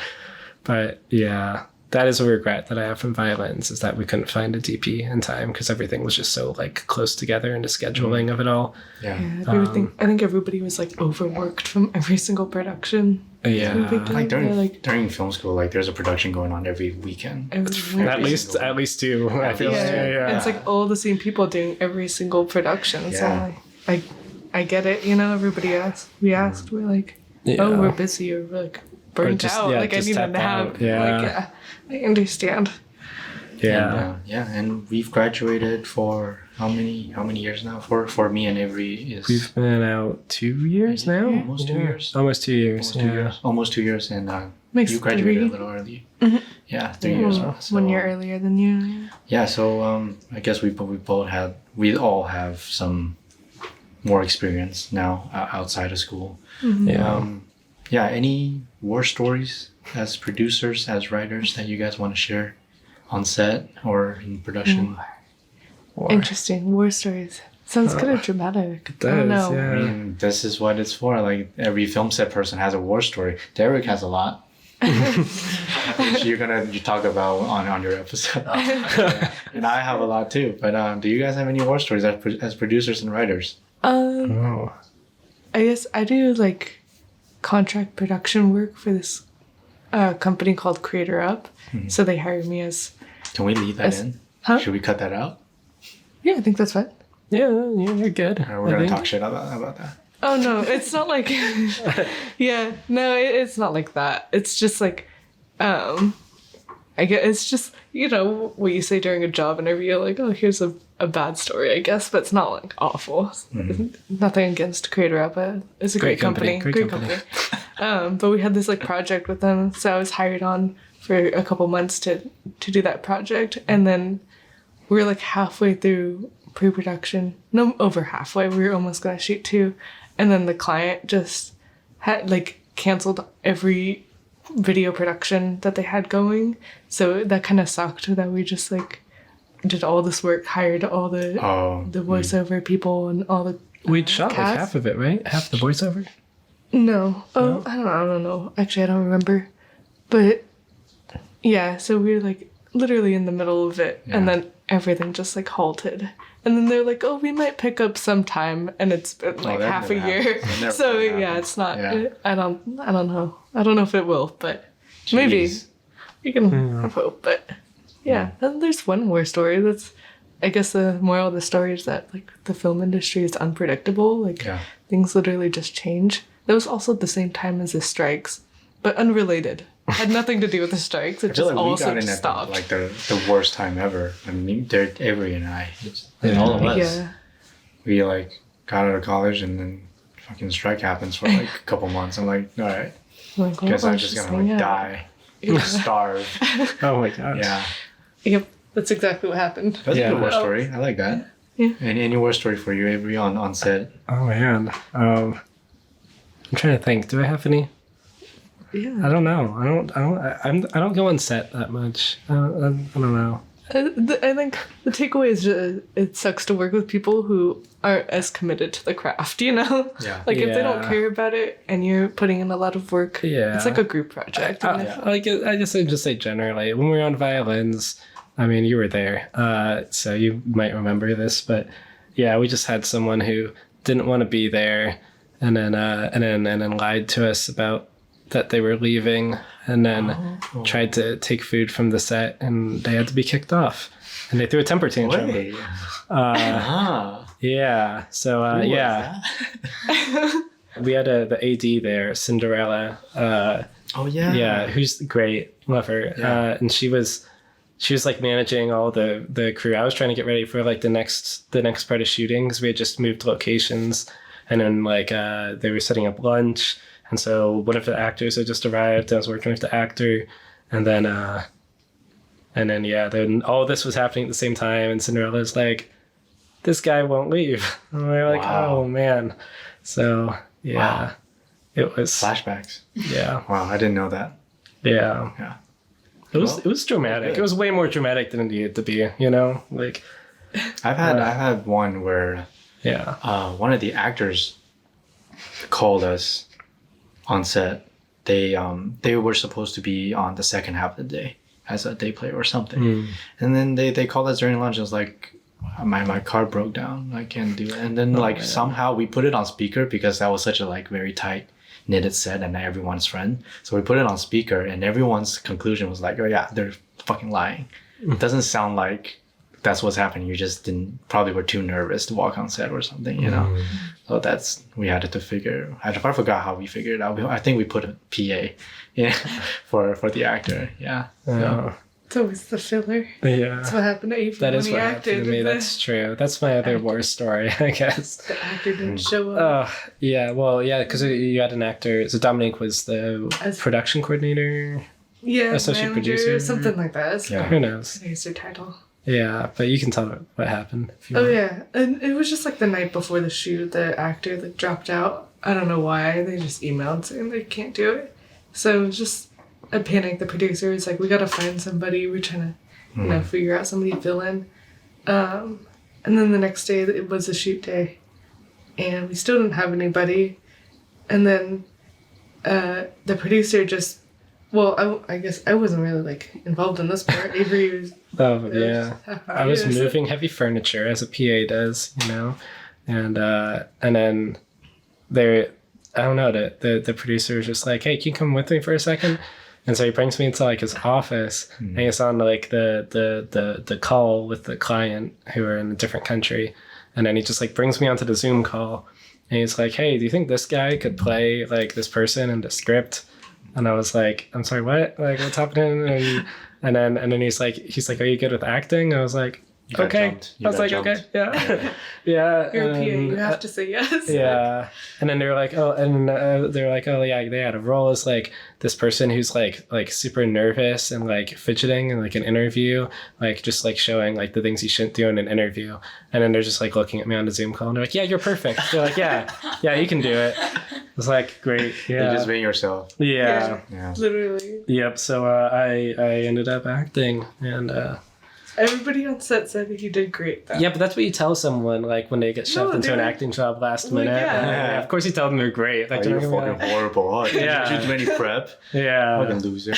But yeah, that is a regret that I have from ViolinS, is that we couldn't find a DP in time because everything was just so like close together in the scheduling of it all.
Yeah, I think everybody was like overworked from every single production.
Yeah,
like during film school, like there's a production going on every weekend.
At least 2. I feel. Yeah.
And it's like all the same people doing every single production. So like, I get it. You know, everybody asked. We asked. We're like, oh, we're busy, or we're like burnt out. Like I need a nap.
Yeah.
I understand.
Yeah.
And we've graduated for how many years now? For me and Avery
we've been out 2 years now.
Almost 2 years.
Almost 2 years.
Almost 2 years, and
Makes
you graduated
3.
a little early. Mm-hmm. Yeah, 3 years. So,
1 year earlier than you.
Yeah, so I guess we all have some more experience now outside of school.
Mm-hmm.
Yeah. Any war stories as producers, as writers that you guys want to share on set or in production?
War. Interesting war stories. Sounds kind of dramatic.
It does,
I don't know.
yeah.
I mean, this is what it's for. Like every film set person has a war story. Derek has a lot. You talk about on your episode. And I have a lot too. But do you guys have any war stories as producers and writers?
I guess I do like contract production work for this company called Creator Up. Mm-hmm. So they hire me as.
Can we leave that in?
Huh?
Should we cut that out?
Yeah, I think that's fine.
Yeah, you're good.
We're gonna talk shit about that.
Oh no, it's not like. It's not like that. It's just like, I guess it's just, you know, what you say during a job interview, like, oh, here's a bad story, I guess, but it's not like awful. Mm-hmm. Nothing against Creator Up. It's a great company. Great company. But we had this like project with them, so I was hired on for a couple months to do that project, and then we were like halfway through pre-production. No, over halfway. We were almost gonna shoot 2, and then the client just had like canceled every video production that they had going, so that kind of sucked that we just like did all this work, hired all the voiceover people and all the
we'd shot cast. Like half of it, right? Half the voiceover.
No. I don't know. Actually, I don't remember. But yeah, so we were like literally in the middle of it, and then everything just like halted. And then they're like, "Oh, we might pick up sometime," and it's been like half a year. So yeah, it's not. Yeah. I don't know. I don't know if it will, but maybe you can have hope. But yeah, then there's one more story. That's, I guess, the moral of the story is that like the film industry is unpredictable. Like things literally just change. That was also at the same time as the strikes, but unrelated. Had nothing to do with the strikes. It just like also just stopped.
Like the worst time ever. I mean, Avery and I, and all of us. Yeah. We like got out of college, and then fucking strike happens for like a couple months. I'm like, all right, guess I'm just gonna like die, starve.
Oh my god.
Yeah.
Yep, that's exactly what happened.
That's a good war story. I like that. Yeah. Any war story for you, Avery, on set?
Oh man, I'm trying to think. Do I have any?
Yeah.
I don't know. I don't go on set that much. I don't know.
I think the takeaway is just, it sucks to work with people who aren't as committed to the craft, you know?
Yeah.
Like if they don't care about it and you're putting in a lot of work, it's like a group project.
I guess I'd just say generally, when we were on ViolinS, I mean, you were there, so you might remember this, but yeah, we just had someone who didn't want to be there, and then lied to us about that they were leaving, and then tried to take food from the set, and they had to be kicked off, and they threw a temper tantrum.
Wait.
Yeah. So yeah. We had the AD there, Cinderella.
Oh yeah.
Yeah, who's great. Love her.
Yeah.
And she was like managing all the crew. I was trying to get ready for like the next part of shooting because we had just moved locations, and then like they were setting up lunch, and so one of the actors had just arrived. I was working with the actor, and then then all this was happening at the same time, and Cinderella's like, this guy won't leave. And we're like, wow. Oh man. So yeah. Wow. It was
flashbacks.
Yeah.
Wow, I didn't know that.
Yeah.
Yeah.
It was dramatic. It was way more dramatic than it needed to be, Like
I've had one where one of the actors called us on set. They were supposed to be on the second half of the day as a day player or something. And then they called us during lunch. I was like, my car broke down. I can't do it. And then somehow we put it on speaker because that was such a like very tight knitted set and everyone's friend. So we put it on speaker and everyone's conclusion was like, oh yeah, they're fucking lying. It doesn't sound like that's what's happening. You just probably were too nervous to walk on set or something, So we had to figure. I forgot how we figured it out. I think we put a PA, for the actor. Yeah.
It's always the filler.
Yeah.
That's what happened to Avery.
That is what happened to me. That's true. That's my other war story, I guess.
The actor didn't show up.
Yeah. Well, yeah, because you had an actor. So Dominique was the production coordinator.
Yeah.
Associate
manager,
producer.
Something like that.
Yeah. Who knows?
Here's their title.
Yeah, but you can tell what happened. If you
want.
Want.
Yeah. And it was just like the night before the shoot, the actor dropped out. I don't know why. They just emailed saying they can't do it. So it was just a panic. The producer was like, we got to find somebody. We're trying to, figure out somebody to fill in. And then the next day, it was a shoot day. And we still didn't have anybody. And then the producer just, I guess I wasn't really involved in this part. Avery was.
Oh, yeah. I was moving heavy furniture as a PA does, And then I don't know, the producer was just like, hey, can you come with me for a second? And so he brings me into his office and he's on the call with the client who are in a different country. And then he just brings me onto the Zoom call and he's like, hey, do you think this guy could play this person in the script? And I was like, I'm sorry, what? What's happening? And then he's like, are you good with acting? I was like, okay. I was like, jumped. Okay, yeah. Yeah.
You're a PA, you have to say yes.
Yeah. And then they were like, yeah, they had a role as this person who's super nervous and fidgeting in an interview, just showing the things you shouldn't do in an interview. And then they're just looking at me on the Zoom call and they're like, yeah, you're perfect. They're like, yeah, you can do it. I was like, great. Yeah.
You just being yourself.
Yeah.
Literally.
Yep. So I ended up acting and
everybody on set said he did great, though.
Yeah, but that's what you tell someone, when they get shoved into an acting job last minute. Yeah. Of course you tell them they're great.
You're fucking horrible. Too many prep.
Yeah.
Fucking loser.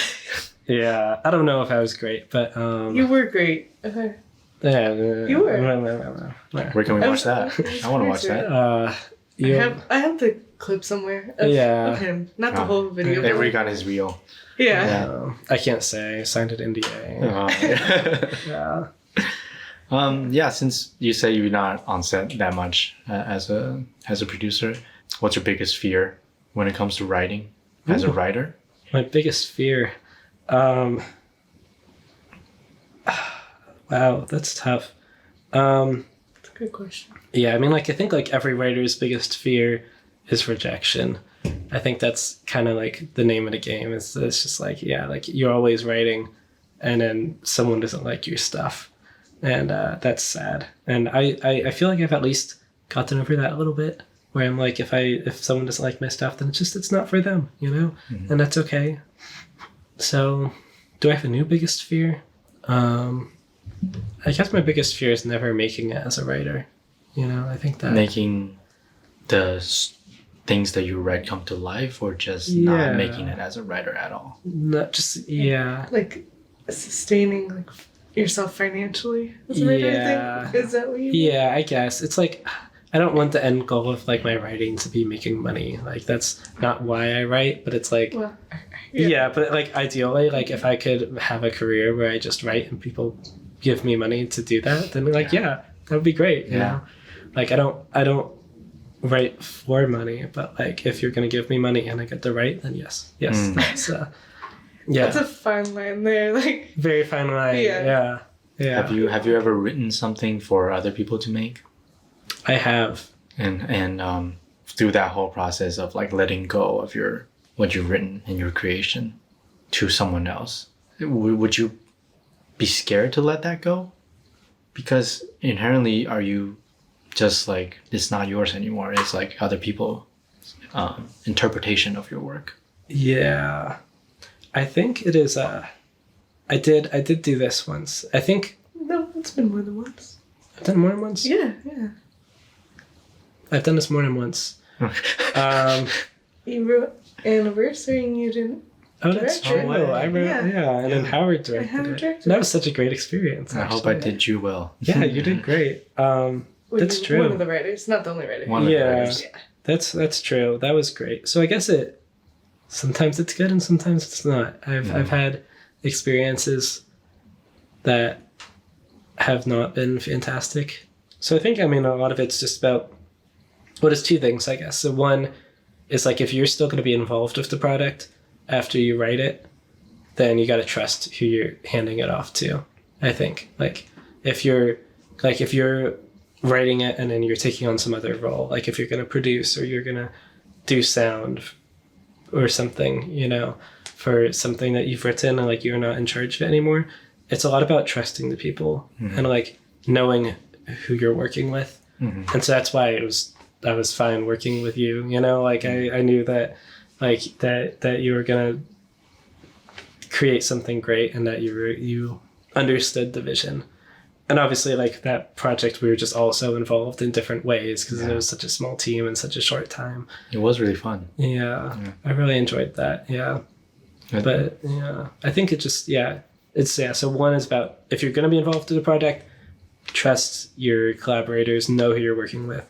Yeah. I don't know if I was great, but...
You were great.
Yeah.
You were.
Where can we watch that? I want to watch that.
I have the clip somewhere of him. Not the whole video.
Avery got his reel.
Yeah.
I can't say. I signed an NDA.
Yeah. Since you say you're not on set that much as a producer, what's your biggest fear when it comes to writing as a writer?
My biggest fear. Wow, that's tough.
That's a good question.
Yeah, I mean, I think every writer's biggest fear is rejection. I think that's kind of the name of the game. It's just you're always writing and then someone doesn't like your stuff. And that's sad. And I feel like I've at least gotten over that a little bit where I'm if someone doesn't like my stuff, then it's not for them, Mm-hmm. And that's okay. So do I have a new biggest fear? I guess my biggest fear is never making it as a writer. I think that
making the things that you read come to life, or just not making it as a writer at all.
Not just
sustaining yourself financially as a writer. I think is that what you mean?
Yeah, I guess it's I don't want the end goal of my writing to be making money. That's not why I write, but it's but ideally if I could have a career where I just write and people give me money to do that, then that would be great. You know? I don't write for money, but like if you're going to give me money and I get to write, then yes, that's
That's a fine line there, like
very fine line. Yeah.
Have you ever written something for other people to make?
I have.
And through that whole process of like letting go of what you've written in your creation to someone else, would you be scared to let that go? Because inherently, are you just like, it's not yours anymore? It's like other people's interpretation of your work.
Yeah, I think it is. I did do this once. I think.
No, it's been more than once.
I've done more than once.
Yeah.
I've done this more than once.
You wrote Anniversary and you didn't.
Oh, that's true. I wrote, and then Howard directed it. That was such a great experience.
I hope I did you well.
Yeah, you did great. That's true.
One of the writers, not the only writer.
One of the writers.
Yeah, that's true. That was great. So I guess sometimes it's good and sometimes it's not. I've had experiences that have not been fantastic. So I think, a lot of it's just about, it's two things, I guess. So one is like, if you're still going to be involved with the product after you write it, then you got to trust who you're handing it off to. I think like if you're writing it and then you're taking on some other role, like if you're going to produce or you're going to do sound or something, for something that you've written and like you're not in charge of it anymore, it's a lot about trusting the people and like knowing who you're working with. And so that's why I was fine working with you, like I knew that like that you were gonna create something great and that you understood the vision. And obviously like that project we were just also involved in different ways because it was such a small team in such a short time.
It was really fun.
Yeah. I really enjoyed that. Yeah. But I think it just so one is about, if you're gonna be involved in the project, trust your collaborators, know who you're working with.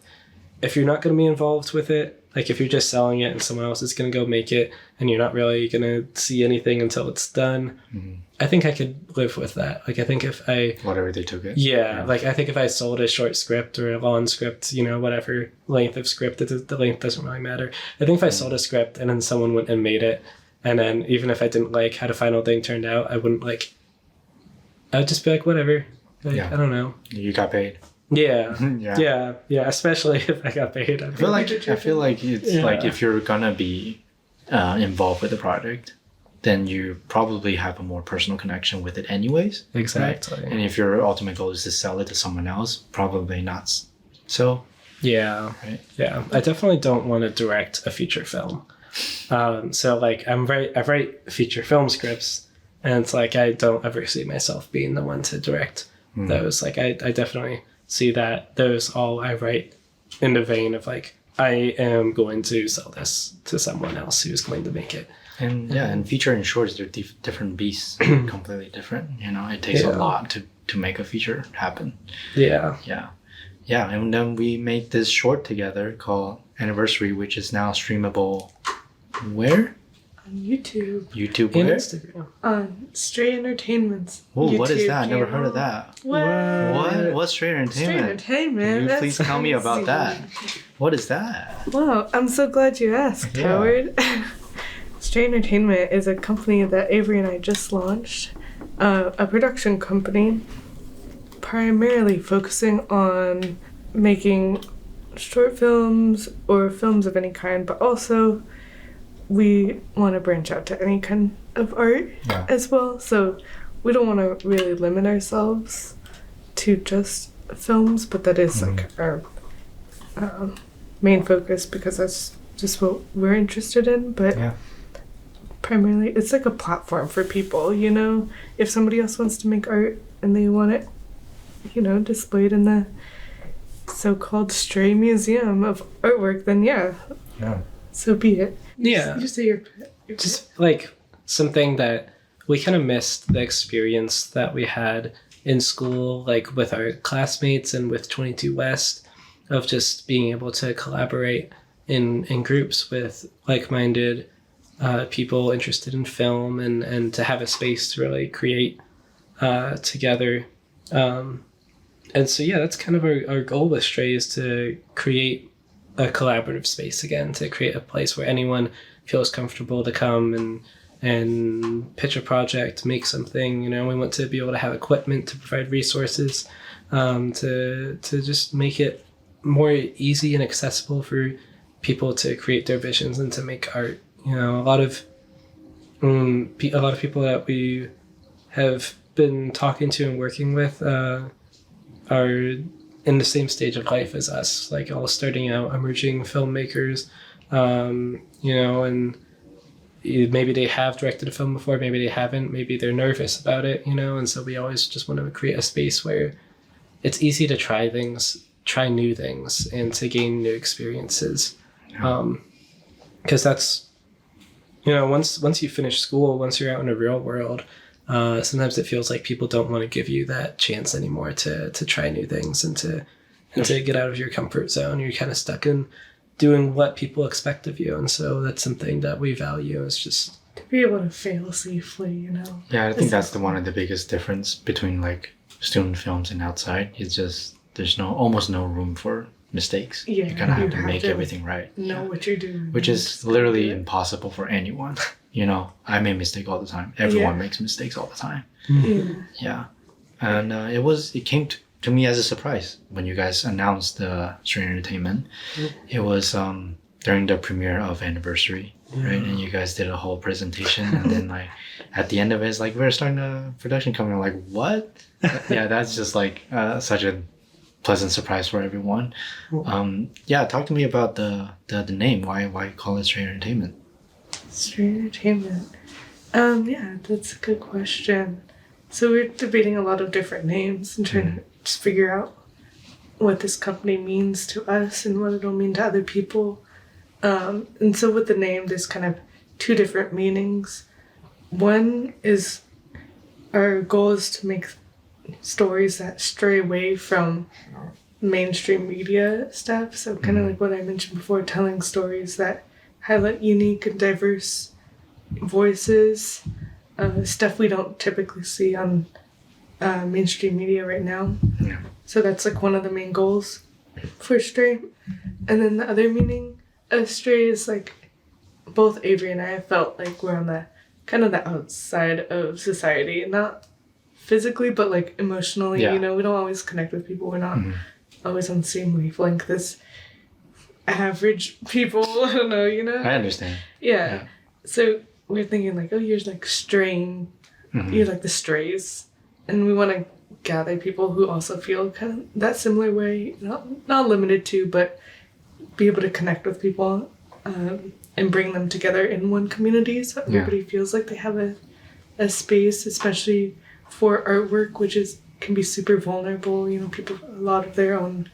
If you're not going to be involved with it, like if you're just selling it and someone else is going to go make it and you're not really going to see anything until it's done, I think I could live with that. Like I think if
whatever they took it.
Yeah, like I think if I sold a short script or a long script, whatever length of script, the length doesn't really matter. I think if I sold a script and then someone went and made it, and then even if I didn't like how the final thing turned out, I would just be like, whatever. Like, I don't know.
You got paid.
Yeah. Especially if I got paid.
I feel like it's like if you're gonna be involved with the project, then you probably have a more personal connection with it anyways.
Exactly.
Right? And if your ultimate goal is to sell it to someone else, probably not. So.
Yeah. Right. Yeah. I definitely don't want to direct a feature film. So like I write feature film scripts, and it's like I don't ever see myself being the one to direct those. Like I definitely see that those all I write in the vein of like I am going to sell this to someone else who's going to make it.
And feature and shorts, they're different beasts, completely different. It takes a lot to make a feature happen.
Yeah.
And then we made this short together called Anniversary, which is now streamable where?
On YouTube.
YouTube
and
where?
Instagram. On Stray Entertainment's
Oh, what is
YouTube
that? I never
channel.
heard of that.
What?
What's Stray Entertainment?
Stray Entertainment.
Can you
That's
please tell me about
crazy.
that? What is that?
Wow, I'm so glad you asked, Howard. Stray Entertainment is a company that Avery and I just launched, a production company primarily focusing on making short films or films of any kind, but also we want to branch out to any kind of art as well. So we don't want to really limit ourselves to just films, but that is like our main focus because that's just what we're interested in. But primarily it's like a platform for people, if somebody else wants to make art and they want it, displayed in the so-called Stray Museum of Artwork, then so be it. You say your
just like something that we kind of missed the experience that we had in school, like with our classmates and with 22 West, of just being able to collaborate in groups with like-minded people interested in film and to have a space to really create together. And so, that's kind of our goal with Stray, is to create a collaborative space again, to create a place where anyone feels comfortable to come and pitch a project, make something. You know, we want to be able to have equipment to provide resources, to just make it more easy and accessible for people to create their visions and to make art. You know, a lot of people that we have been talking to and working with are in the same stage of life as us, like all starting out, emerging filmmakers, you know, and maybe they have directed a film before, maybe they haven't, maybe they're nervous about it, you know, and so we always just want to create a space where it's easy to try new things, and to gain new experiences. Because that's, you know, once you finish school, once you're out in the real world, sometimes it feels like people don't want to give you that chance anymore to try new things and to get out of your comfort zone. You're kind of stuck in doing what people expect of you. And so that's something that we value, is just
to be able to fail safely, you know?
Yeah, I think that's one of the biggest difference between like student films and outside. It's just, there's almost no room for mistakes.
Yeah,
you kind of have to make everything right.
Know what you're doing.
Which is literally impossible for anyone. You know, I make mistakes all the time. Everyone makes mistakes all the time. Yeah. And it came to me as a surprise when you guys announced the Strain Entertainment. It was during the premiere of Anniversary, right? And you guys did a whole presentation, and then like at the end of it, it's like, we're starting a production company. I'm like, what? Yeah, that's just like such a pleasant surprise for everyone. Talk to me about the name. Why call it Strain Entertainment?
Strain Entertainment. Yeah, that's a good question. So we're debating a lot of different names and trying to just figure out what this company means to us and what it'll mean to other people. And so with the name, there's kind of two different meanings. One is, our goal is to make stories that stray away from mainstream media stuff. So kind of like what I mentioned before, telling stories that highlight unique and diverse voices, stuff we don't typically see on mainstream media right now. Yeah. So that's like one of the main goals for Stray. And then the other meaning of Stray is like, both Avery and I have felt like we're on the kind of the outside of society, not physically, but like emotionally. You know, we don't always connect with people. We're not always on the same wavelength as average people. I don't know, you know?
I understand.
Yeah. So we're thinking like, oh, you're like straying. You're like the strays. And we want to gather people who also feel kind of that similar way, not limited to, but be able to connect with people and bring them together in one community, so everybody feels like they have a space, especially for artwork, which can be super vulnerable. You know, people put a lot of their own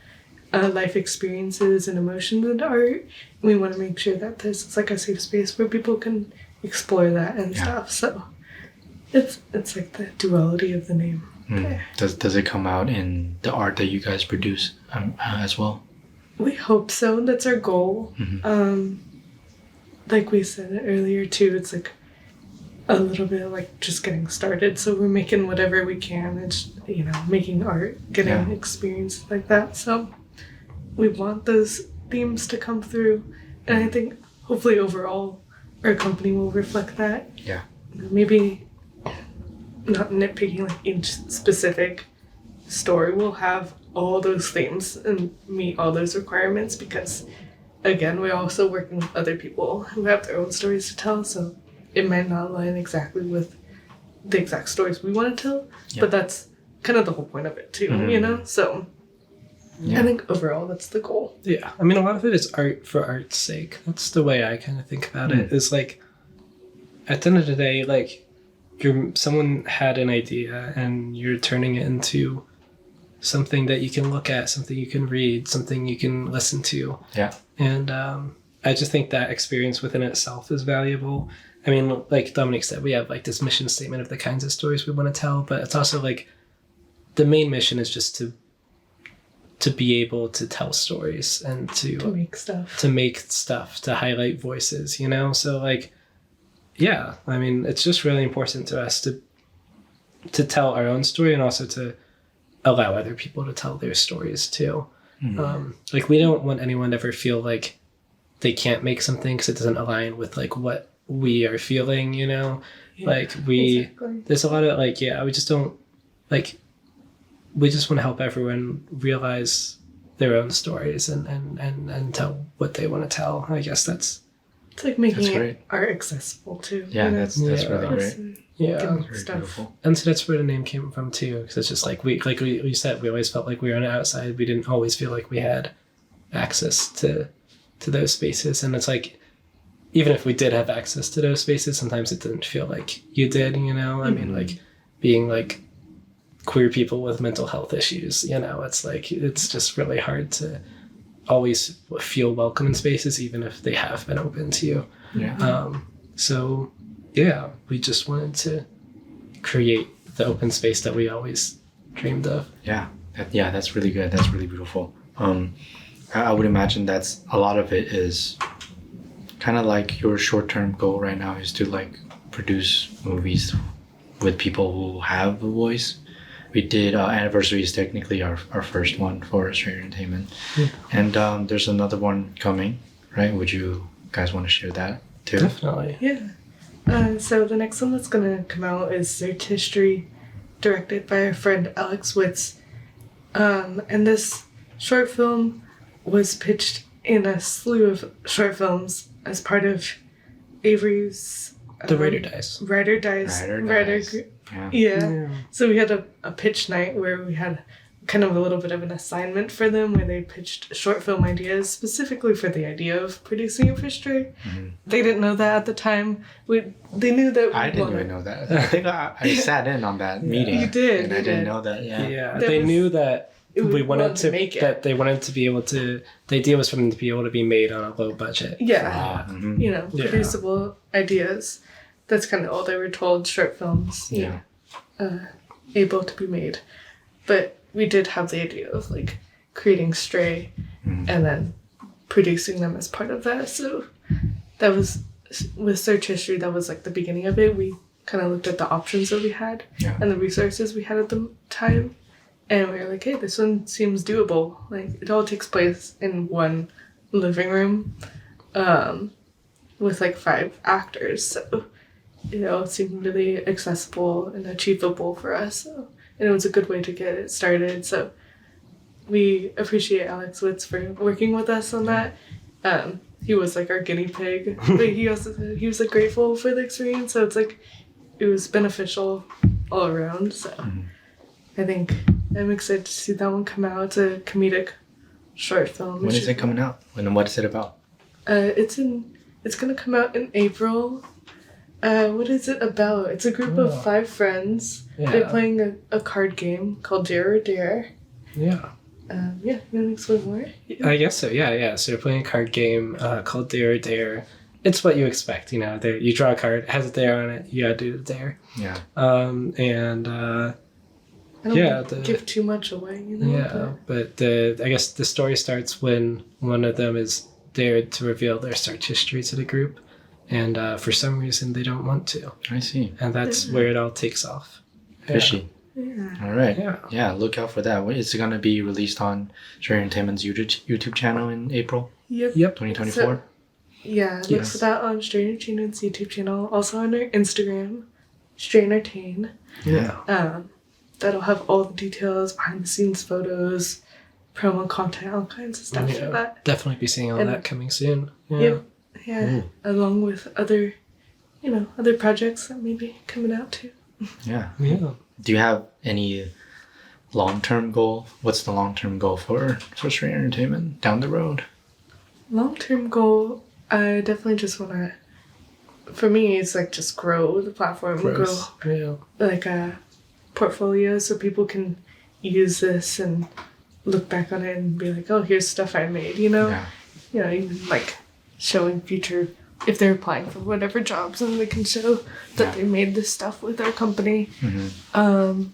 life experiences and emotions into art. And we want to make sure that it's like a safe space where people can explore that and stuff. So it's like the duality of the name.
Does it come out in the art that you guys produce as well?
We hope so. That's our goal. Like we said earlier too, it's like a little bit like just getting started. So we're making whatever we can. It's, you know, making art, getting experience like that. So we want those themes to come through. And I think hopefully overall our company will reflect that.
Yeah.
Maybe not nitpicking like each specific story will have all those themes and meet all those requirements, because again, we're also working with other people who have their own stories to tell, so it might not align exactly with the exact stories we want to tell, but that's kind of the whole point of it too, you know? So I think overall that's the goal.
Yeah, I mean, a lot of it is art for art's sake. That's the way I kind of think about it, is like, at the end of the day, like, someone had an idea and you're turning it into something that you can look at, something you can read, something you can listen to. Yeah. And I just think that experience within itself is valuable. I mean, like Dominique said, we have like this mission statement of the kinds of stories we want to tell, but it's also like the main mission is just to be able to tell stories and to make stuff, to highlight voices, you know? So like, yeah, I mean, it's just really important to us to tell our own story and also to allow other people to tell their stories too. Like we don't want anyone to ever feel like they can't make something because it doesn't align with like what we are feeling, you know? Like there's a lot of like, we just don't like, we just want to help everyone realize their own stories and tell what they want to tell. I guess it's
like making art accessible too.
Yeah, you know? that's really great.
Yeah, beautiful. And so that's where the name came from too, because it's just like we said, we always felt like we were on the outside. We didn't always feel like we had access to those spaces, and it's like even if we did have access to those spaces, sometimes it didn't feel like you did. You know, I mean, like being like queer people with mental health issues. You know, it's like it's just really hard to always feel welcome in spaces, even if they have been open to you. Yeah. So. Yeah, we just wanted to create the open space that we always dreamed of.
Yeah, that's really good. That's really beautiful. I would imagine that's a lot of it is kind of like your short-term goal right now is to like produce movies with people who have a voice. We did Anniversary is technically our first one for Straight Entertainment, and there's another one coming, right? Would you guys want to share that too?
Definitely.
Yeah. So the next one that's going to come out is Search History, directed by our friend Alex Witz. And this short film was pitched in a slew of short films as part of Avery's...
the Writer Dice.
Writer Dice. Yeah. So we had a pitch night where we had kind of a little bit of an assignment for them where they pitched short film ideas specifically for the idea of producing a fish tray. They didn't know that at the time. They knew that
I didn't even know that. I think I sat in on that meeting.
You did.
And I didn't know that.
Yeah. They knew that we wanted to make it. That they wanted to be able to. The idea was for them to be able to be made on a low budget.
Yeah. You know, producible ideas. That's kind of all they were told. Short films. Able to be made, but we did have the idea of like creating Stray and then producing them as part of that. So that was with Search History. That was like the beginning of it. We kind of looked at the options that we had and the resources we had at the time, and we were like, hey, this one seems doable. Like it all takes place in one living room, with like 5 actors. So you know, it seemed really accessible and achievable for us. So. And it was a good way to get it started. So we appreciate Alex Witz for working with us on that. He was like our guinea pig, but he was like grateful for the experience. So it's like it was beneficial all around. So I think I'm excited to see that one come out. It's a comedic short film.
When is it coming out? And what is it about?
It's gonna come out in April. What is it about? It's a group of 5 friends. They're playing a card game called Dare or Dare.
Yeah.
You want to explain more?
I guess so, yeah. So you're playing a card game called Dare or Dare. It's what you expect, you know. You draw a card, it has a dare on it, you gotta do the dare. Yeah.
I don't give too much away, you know?
Yeah, but I guess the story starts when one of them is dared to reveal their search history to the group. And for some reason, they don't want to.
I see.
And that's where it all takes off.
Fishy. Yeah. All right. Yeah, look out for that. It's going to be released on Straight Entertainment's YouTube channel in April?
Yep.
2024?
So, look for that on Straight Entertainment's YouTube channel. Also on our Instagram, Straight Entertain.
Yeah.
That'll have all the details, behind the scenes photos, promo content, all kinds of stuff for that.
Definitely be seeing all that coming soon. Yeah.
Yeah, along with other projects that may be coming out too.
Yeah. Do you have any long-term goal? What's the long-term goal for Straight Entertainment down the road?
Long-term goal, I definitely just want to, for me, it's like just grow the platform, grow like a portfolio so people can use this and look back on it and be like, oh, here's stuff I made, you know? Even like showing future, if they're applying for whatever jobs, and they can show that they made this stuff with our company. And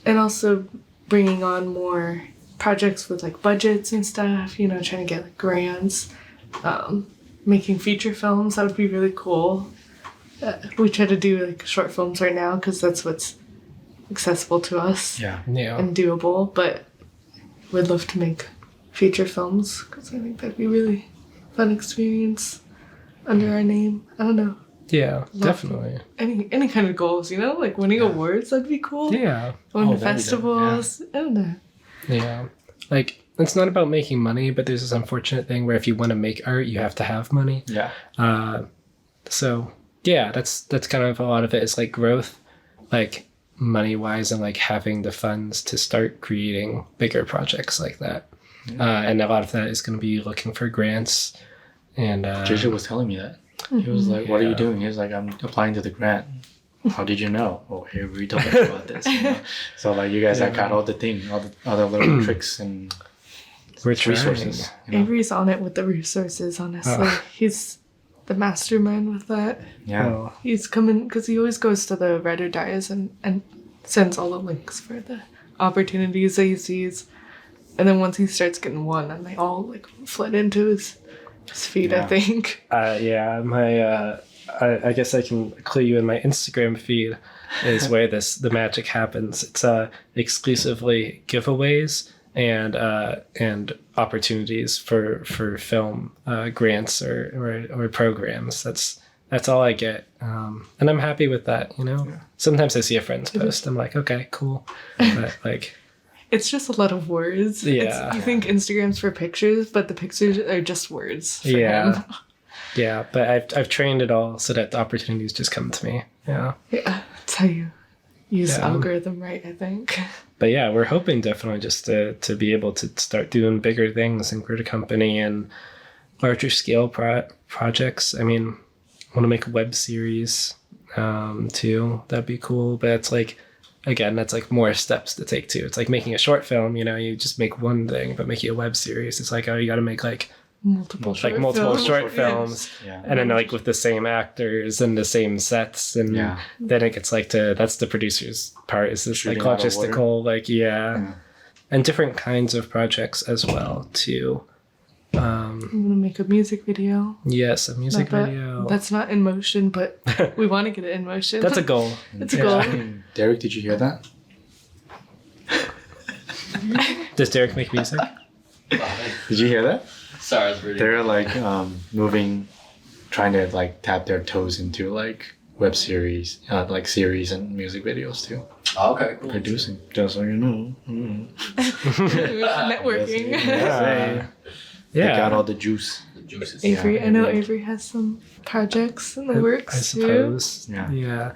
also bringing on more projects with like budgets and stuff, trying to get like grants, making feature films. That would be really cool. We try to do like short films right now because that's what's accessible to us and doable, but we'd love to make feature films, because I think that'd be really fun experience under our name. I don't know.
Yeah, definitely.
Any kind of goals, you know, like winning awards, that'd be cool.
Yeah.
Going to festivals. I don't know.
Yeah. Like, it's not about making money, but there's this unfortunate thing where if you want to make art, you have to have money.
Yeah.
So yeah, that's kind of a lot of it is like growth, like money wise, and like having the funds to start creating bigger projects like that. And a lot of that is going to be looking for grants. And
JJ was telling me that. He was like, "What are you doing?" He was like, "I'm applying to the grant." How did you know? Oh, here we told us about this. You know? So like you guys have got all the other little tricks and resources. You know?
Avery's on it with the resources. Honestly, he's the mastermind with that.
Yeah,
he's coming because he always goes to the Writer Dias and sends all the links for the opportunities that he sees. And then once he starts getting one, and they all like flood into his feed. I think.
I guess I can clue you in. My Instagram feed is where the magic happens. It's exclusively giveaways and opportunities for film grants or programs. That's all I get, and I'm happy with that. You know, sometimes I see a friend's post, I'm like, okay, cool, but like.
It's just a lot of words.
Yeah.
You think Instagram's for pictures, but the pictures are just words for him.
Yeah, but I've trained it all so that the opportunities just come to me. Yeah.
Yeah, that's how you use the algorithm right, I think.
But yeah, we're hoping definitely just to be able to start doing bigger things and grow the company and larger scale projects. I mean, I want to make a web series too. That'd be cool. But it's like, again, that's like more steps to take too. It's like making a short film, you know, you just make one thing, but making a web series, it's like, oh, you got to make like multiple short films.
Yeah.
And then like with the same actors and the same sets. And then it gets like that's the producer's part, is this
shooting
like logistical, like, and different kinds of projects as well too.
I'm gonna make a music video.
Yes, a music video.
That's not in motion, but we want to get it in motion.
That's a goal.
It's a goal.
Derek, did you hear that?
Does Derek make music?
Did you hear that?
Sorry, I was reading.
They're like trying to like tap their toes into like web series, like series and music videos too.
Oh, okay, cool.
Producing, just so you know.
Networking.
They got all the juice.
The juices.
Avery, I know Avery has some projects in the works
I suppose.
too.
Yeah.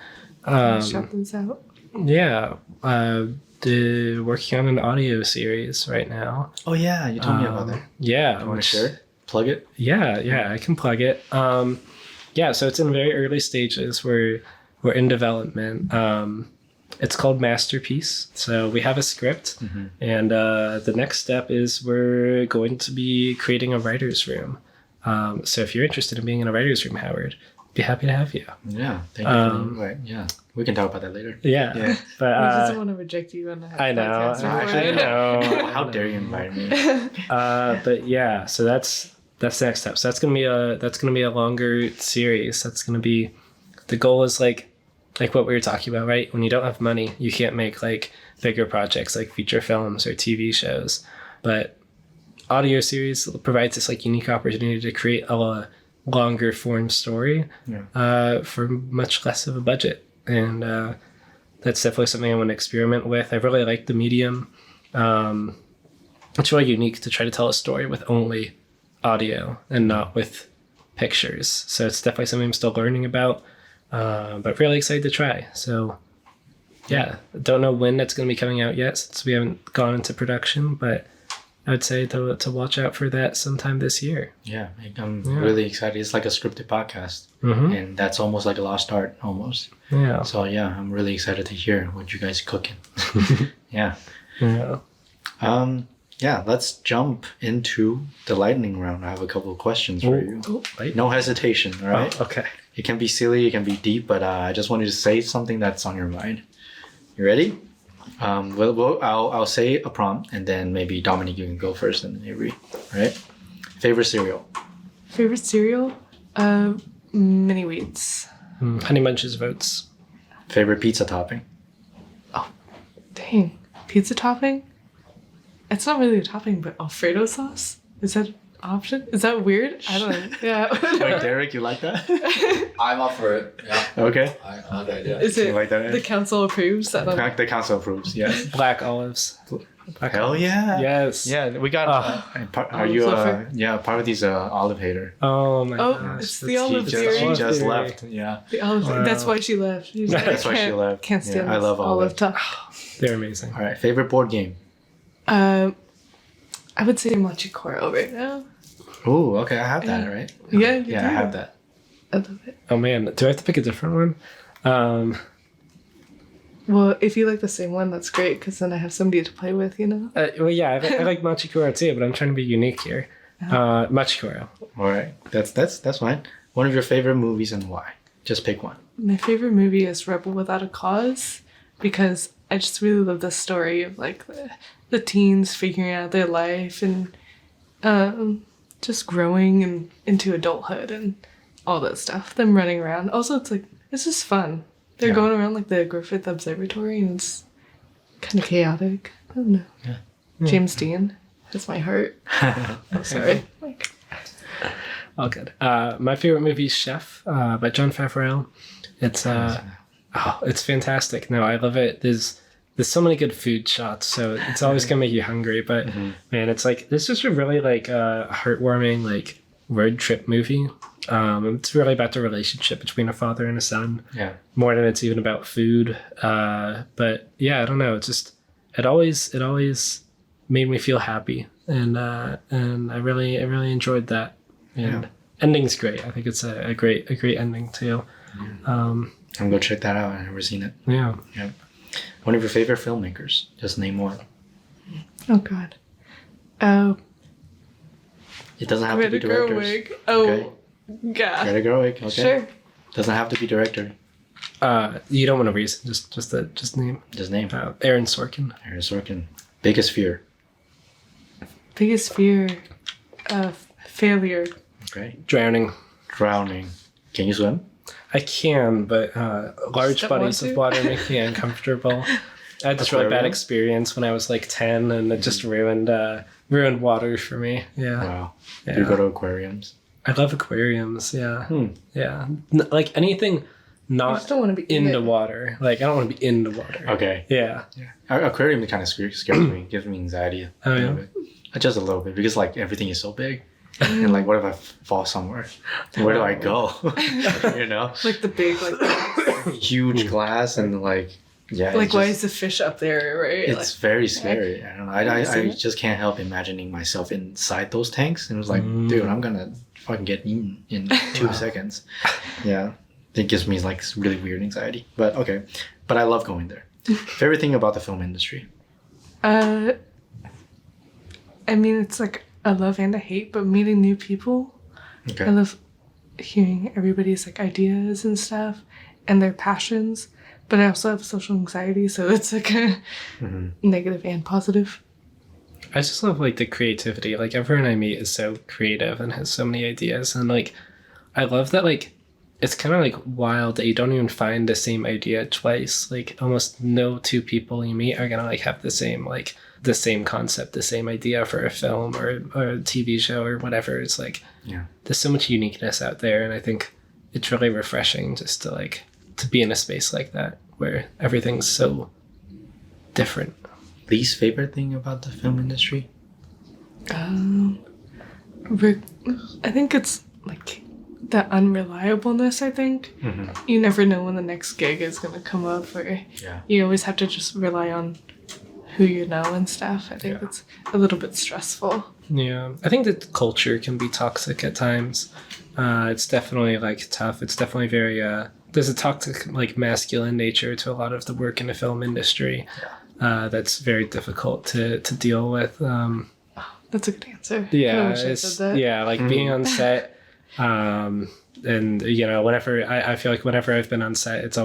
Shout those out.
Yeah. Working on an audio series right now.
Oh yeah, you told me about that.
Yeah.
You want to share it? Plug it?
Yeah, I can plug it. Yeah, so it's in very early stages. We're in development. It's called Masterpiece. So we have a script, and the next step is we're going to be creating a writer's room. So if you're interested in being in a writer's room, Howard, be happy to have you.
Yeah, thank you for the invite. Yeah, we can talk about that later.
Yeah. But
I just don't want to reject you on the
I know. I know.
How dare you invite me?
But yeah, so that's the next step. So that's gonna be a longer series. That's gonna be, the goal is like what we were talking about, right? When you don't have money, you can't make like bigger projects like feature films or TV shows. But audio series provides this like unique opportunity to create a longer form story for much less of a budget. And that's definitely something I want to experiment with. I really like the medium. It's really unique to try to tell a story with only audio and not with pictures. So it's definitely something I'm still learning about. But really excited to try. So yeah, don't know when that's going to be coming out yet since we haven't gone into production, but I would say to watch out for that sometime this year.
Yeah, I'm really excited. It's like a scripted podcast, and that's almost like a lost art almost.
Yeah.
So yeah, I'm really excited to hear what you guys are cooking. Yeah. Yeah, let's jump into the lightning round. I have a couple of questions for you. No hesitation, all right?
Oh, okay.
It can be silly, it can be deep, but I just want you to say something that's on your mind. You ready? I'll say a prompt, and then maybe Dominique, you can go first, and then Avery. All right? Favorite cereal?
Favorite cereal? Mini Wheats.
Honey Bunches of Oats.
Favorite pizza topping?
Oh, dang. Pizza topping? it's not really a topping, but Alfredo sauce? Is that an option? Is that weird? I don't know. Yeah.
Wait, Derek, you like that?
I'm up for it. Yeah.
Okay.
I like the idea.
Is it
You like that?
the council approves? I don't know.
The council approves, yes.
Black olives.
Hell yeah.
Yes.
Yeah, we got. Are you part of these olive hater?
Oh my
Oh,
gosh.
it's the olive
She
theory.
just
theory.
left. Yeah.
The olive.
Wow.
That's why she left. She's like,
That's why she left.
Can't stand
Yeah, I love
olive
olive.
talk.
They're amazing.
All right. Favorite board game?
I would say Machikoro right now.
Oh, okay. I have that, right?
Yeah, you
Yeah,
do.
I have that.
I love it.
Oh man, do I have to pick a different one?
Well, if you like the same one, that's great, because then I have somebody to play with, you know?
Well, yeah, I like Machikoro too, but I'm trying to be unique here. Machikoro.
All right. That's fine. One of your favorite movies and why? Just pick one.
My favorite movie is Rebel Without a Cause, because I just really love the story of, like, the teens figuring out their life and just growing and into adulthood and all that stuff. Them running around. Also, it's just fun. They're going around like the Griffith Observatory and it's kind of chaotic. I don't know.
Yeah.
James Dean has my heart. Oh, sorry. Like,
All good. My favorite movie is Chef by Jon Favreau. It's it's fantastic. No, I love it. There's so many good food shots, so it's always gonna make you hungry. But man, it's like this is a really like heartwarming like road trip movie. It's really about the relationship between a father and a son.
Yeah.
More than it's even about food. But yeah, I don't know. It's just it always made me feel happy, and I really enjoyed that. And ending's great. I think it's a great ending too.
I'm gonna go check that out. I've never seen it.
Yeah.
Yeah. One of your favorite filmmakers? Just name one.
oh, God. Oh,
It doesn't have to be
Greta
directors.
Gerwig. Oh,
Okay.
yeah.
Greta Gerwig. Okay.
Sure.
Doesn't have to be director.
You don't want to reason. Just name.
Just name.
Aaron Sorkin.
Aaron Sorkin. Biggest fear.
Biggest fear of failure.
Okay.
Drowning.
Drowning. Can you swim?
I can, but large
Don't
bodies
want
of
to.
water make me uncomfortable. I had this really bad
Aquarium?
experience when I was like 10, and it just ruined water for me. Yeah.
Wow.
Yeah.
Do you go to aquariums?
I love aquariums. Yeah.
Hmm.
Yeah. Like anything
I
not
just don't want to be
in
in
the
it.
water. Like I don't want to be in the water.
Okay.
Yeah.
Aquarium kind of scares me. Gives me anxiety.
Oh,
a
yeah?
little bit. Just a little bit because like everything is so big. And like, what if I fall somewhere? Where do I go? You know,
Like the big, like,
huge glass and like, yeah.
like
it's
why
just-
is the fish up there, right?
It's very scary. I don't know. I
seen it?
just can't help imagining myself inside those tanks. And it was like, dude, I'm gonna fucking get eaten in 2 seconds. Yeah, it gives me like really weird anxiety. But okay, but I love going there. Favorite thing about the film industry?
I mean, it's like a love and a hate, but meeting new people.
Okay.
I love hearing everybody's like ideas and stuff and their passions, but I also have social anxiety, so it's like a negative and positive.
I just love like the creativity. Like everyone I meet is so creative and has so many ideas, and like I love that like it's kind of like wild that you don't even find the same idea twice. Like almost no two people you meet are gonna like have the same concept, the same idea for a film or a TV show or whatever. It's like there's so much uniqueness out there, and I think it's really refreshing just to like to be in a space like that where everything's so different.
Least favorite thing about the film industry?
I think it's like the unreliableness. I think you never know when the next gig is gonna come up, or you always have to just rely on who you know and stuff. I think it's a little bit stressful.
Yeah, I think that culture can be toxic at times. It's definitely like tough. It's definitely very there's a toxic like masculine nature to a lot of the work in the film industry. That's very difficult to deal with.
That's a good answer. I
Yeah,
wish I
it's
said that.
like being on set. And you know, whenever I feel like whenever I've been on set, there's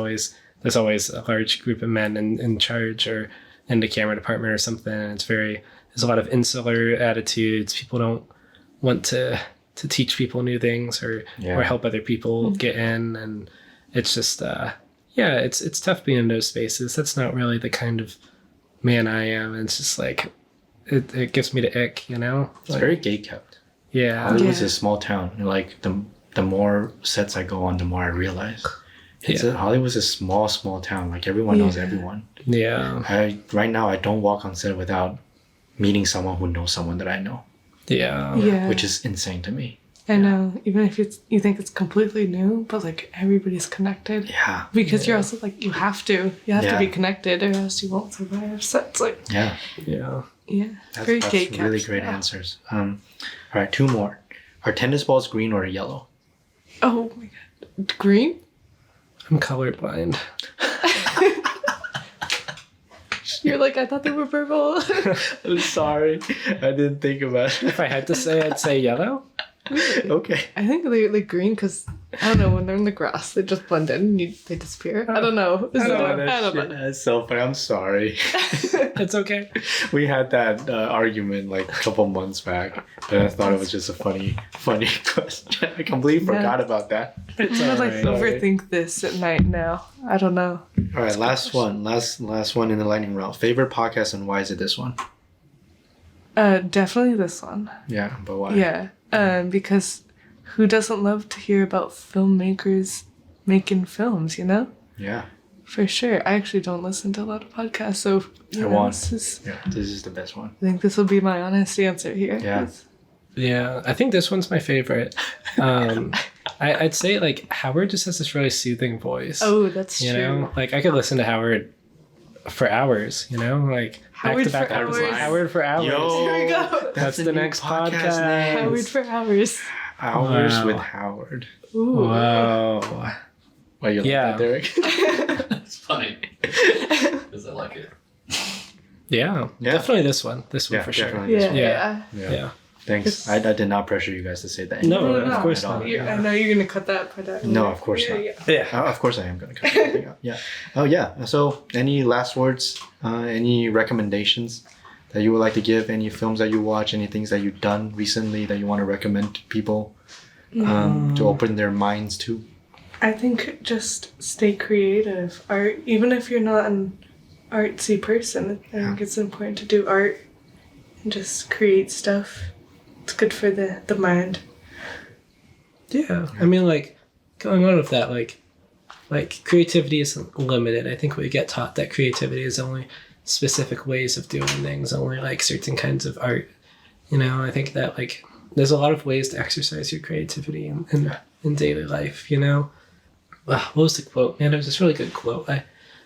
always a large group of men in charge or in the camera department or something. And there's a lot of insular attitudes. People don't want to teach people new things or help other people get in, and it's just it's tough being in those spaces. That's not really the kind of man I am. It's just like it gives me the ick, you know.
It's very gay kept.
Yeah.
Hollywood's a small town. And like the more sets I go on, the more I realize Hollywood's a small town. Like everyone knows everyone.
Yeah.
Right now I don't walk on set without meeting someone who knows someone that I know.
Yeah.
Which is insane to me.
I know, even if you think it's completely new, but like everybody's connected.
Yeah.
Because you're also like, you have to be connected or else you won't survive. So it's like,
Yeah.
That's really great answers. All right, 2 more. Are tennis balls green or yellow?
Oh my God. Green?
I'm colorblind.
You're like, I thought they were purple.
I'm sorry. I didn't think about it.
If I had to say, I'd say yellow.
Okay.
I think they like green because, I don't know, when they're in the grass, they just blend in and they disappear. I don't know. I don't know.
That's so funny. I'm sorry.
It's okay.
We had that argument like a couple months back, and I thought it was just a funny question. I completely forgot about that.
I'm gonna like overthink this at night now. I don't know.
All right, last one in the lightning round. Favorite podcast, and why is it this one?
Definitely this one.
Yeah, but why?
Yeah. Because who doesn't love to hear about filmmakers making films, you know?
Yeah.
For sure. I actually don't listen to a lot of podcasts, so
this is the best one.
I think this will be my honest answer here.
Yeah.
Yeah, I think this one's my favorite. I'd say like Howard just has this really soothing voice.
Oh, that's true.
You know, like I could listen to Howard for hours. You know, like
Howard
back to back
for hours.
Howard for hours.
Yo,
Here we go.
That's the next podcast
name.
Howard for hours.
Hours
Wow.
with Howard.
Ooh.
Wow.
Why you like that, Derek?
It's funny. Because I like it.
Yeah, definitely this one. This one for sure.
definitely this one.
Yeah.
Thanks. I did not pressure you guys to say that.
No, of course not.
I know you're going to cut that part out.
No, of course not. Of course I am going to cut everything out. Yeah. Oh, yeah. So, any last words? Any recommendations that you would like to give? Any films that you watch? Any things that you've done recently that you want to recommend to people to open their minds to?
I think just stay creative. Art, even if you're not an artsy person, I think it's important to do art and just create stuff. It's good for the mind.
Yeah, I mean, like, going on with that, like creativity isn't limited. I think we get taught that creativity is only specific ways of doing things, only like certain kinds of art. You know, I think that like there's a lot of ways to exercise your creativity in daily life. You know, what was the quote? Man, there's this really good quote I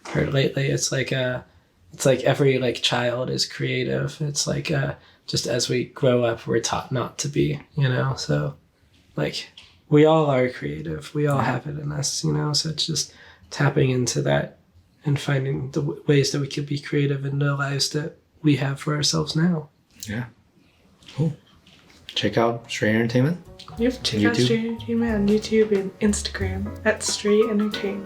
heard lately. It's like every like child is creative. It's like just as we grow up, we're taught not to be, you know? So, like, we all are creative. We all have it in us, you know? So it's just tapping into that and finding the ways that we can be creative in the lives that we have for ourselves now.
Yeah. Cool. Check out Stray Entertainment.
Yep, check out Stray Entertainment on YouTube and Instagram at Stray Entertain.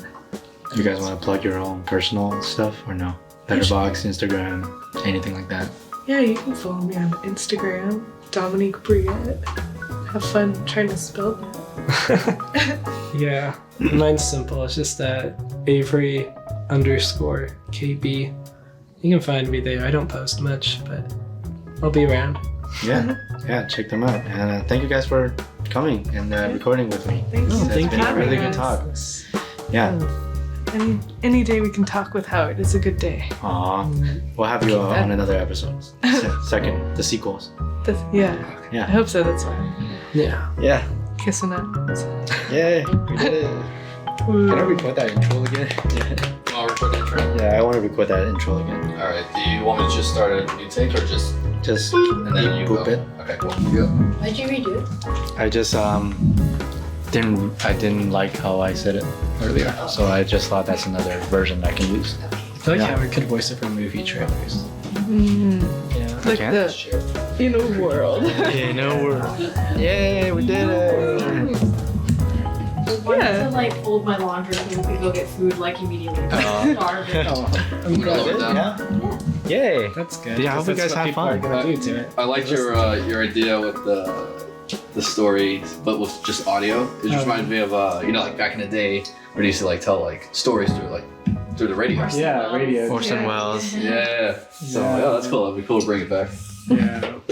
You guys want to plug your own personal stuff or no? Letterboxd, Instagram, anything like that?
Yeah, you can follow me on Instagram, Dominique Briet. Have fun trying to spell that.
Yeah, mine's simple. It's just Avery _KB. You can find me there. I don't post much, but I'll be around.
Yeah, check them out. And thank you guys for coming and recording with me.
Thanks.
Thank
It's been
you.
a really good talk. Yeah.
Any day we can talk with Howard is a good day.
Aw. We'll have you on another episode. Second, the sequels.
Yeah. I hope so, that's fine.
Yeah.
Kissing up.
Yay, we did it. Can I record that intro again?
You want to record the intro?
Yeah, I want to record that intro again.
Alright, do you want me to just start a new take or just and then you
boop
go?
it.
Okay, cool. Go.
Why'd you redo it?
I just didn't like how I said it earlier, so I just thought that's another version I can use.
I feel like Howard could voice over movie trailers. Yeah.
Like
can?
the inner world.
Yay, we did it!
I wanted to like fold my laundry so we could go get food like immediately. Starving.
I'm
Put it all
glad.
down.
Yeah. Yay!
That's good.
Yeah, I hope you
That's
guys
what
have
people
fun.
are gonna do to it.
I liked your idea with the story, but with just audio. It just reminds me of like back in the day where they used to like tell like stories through the radio.
Yeah, radio.
Orson Welles.
Yeah. So yeah, that's cool. That'd be cool to bring it back.
Yeah.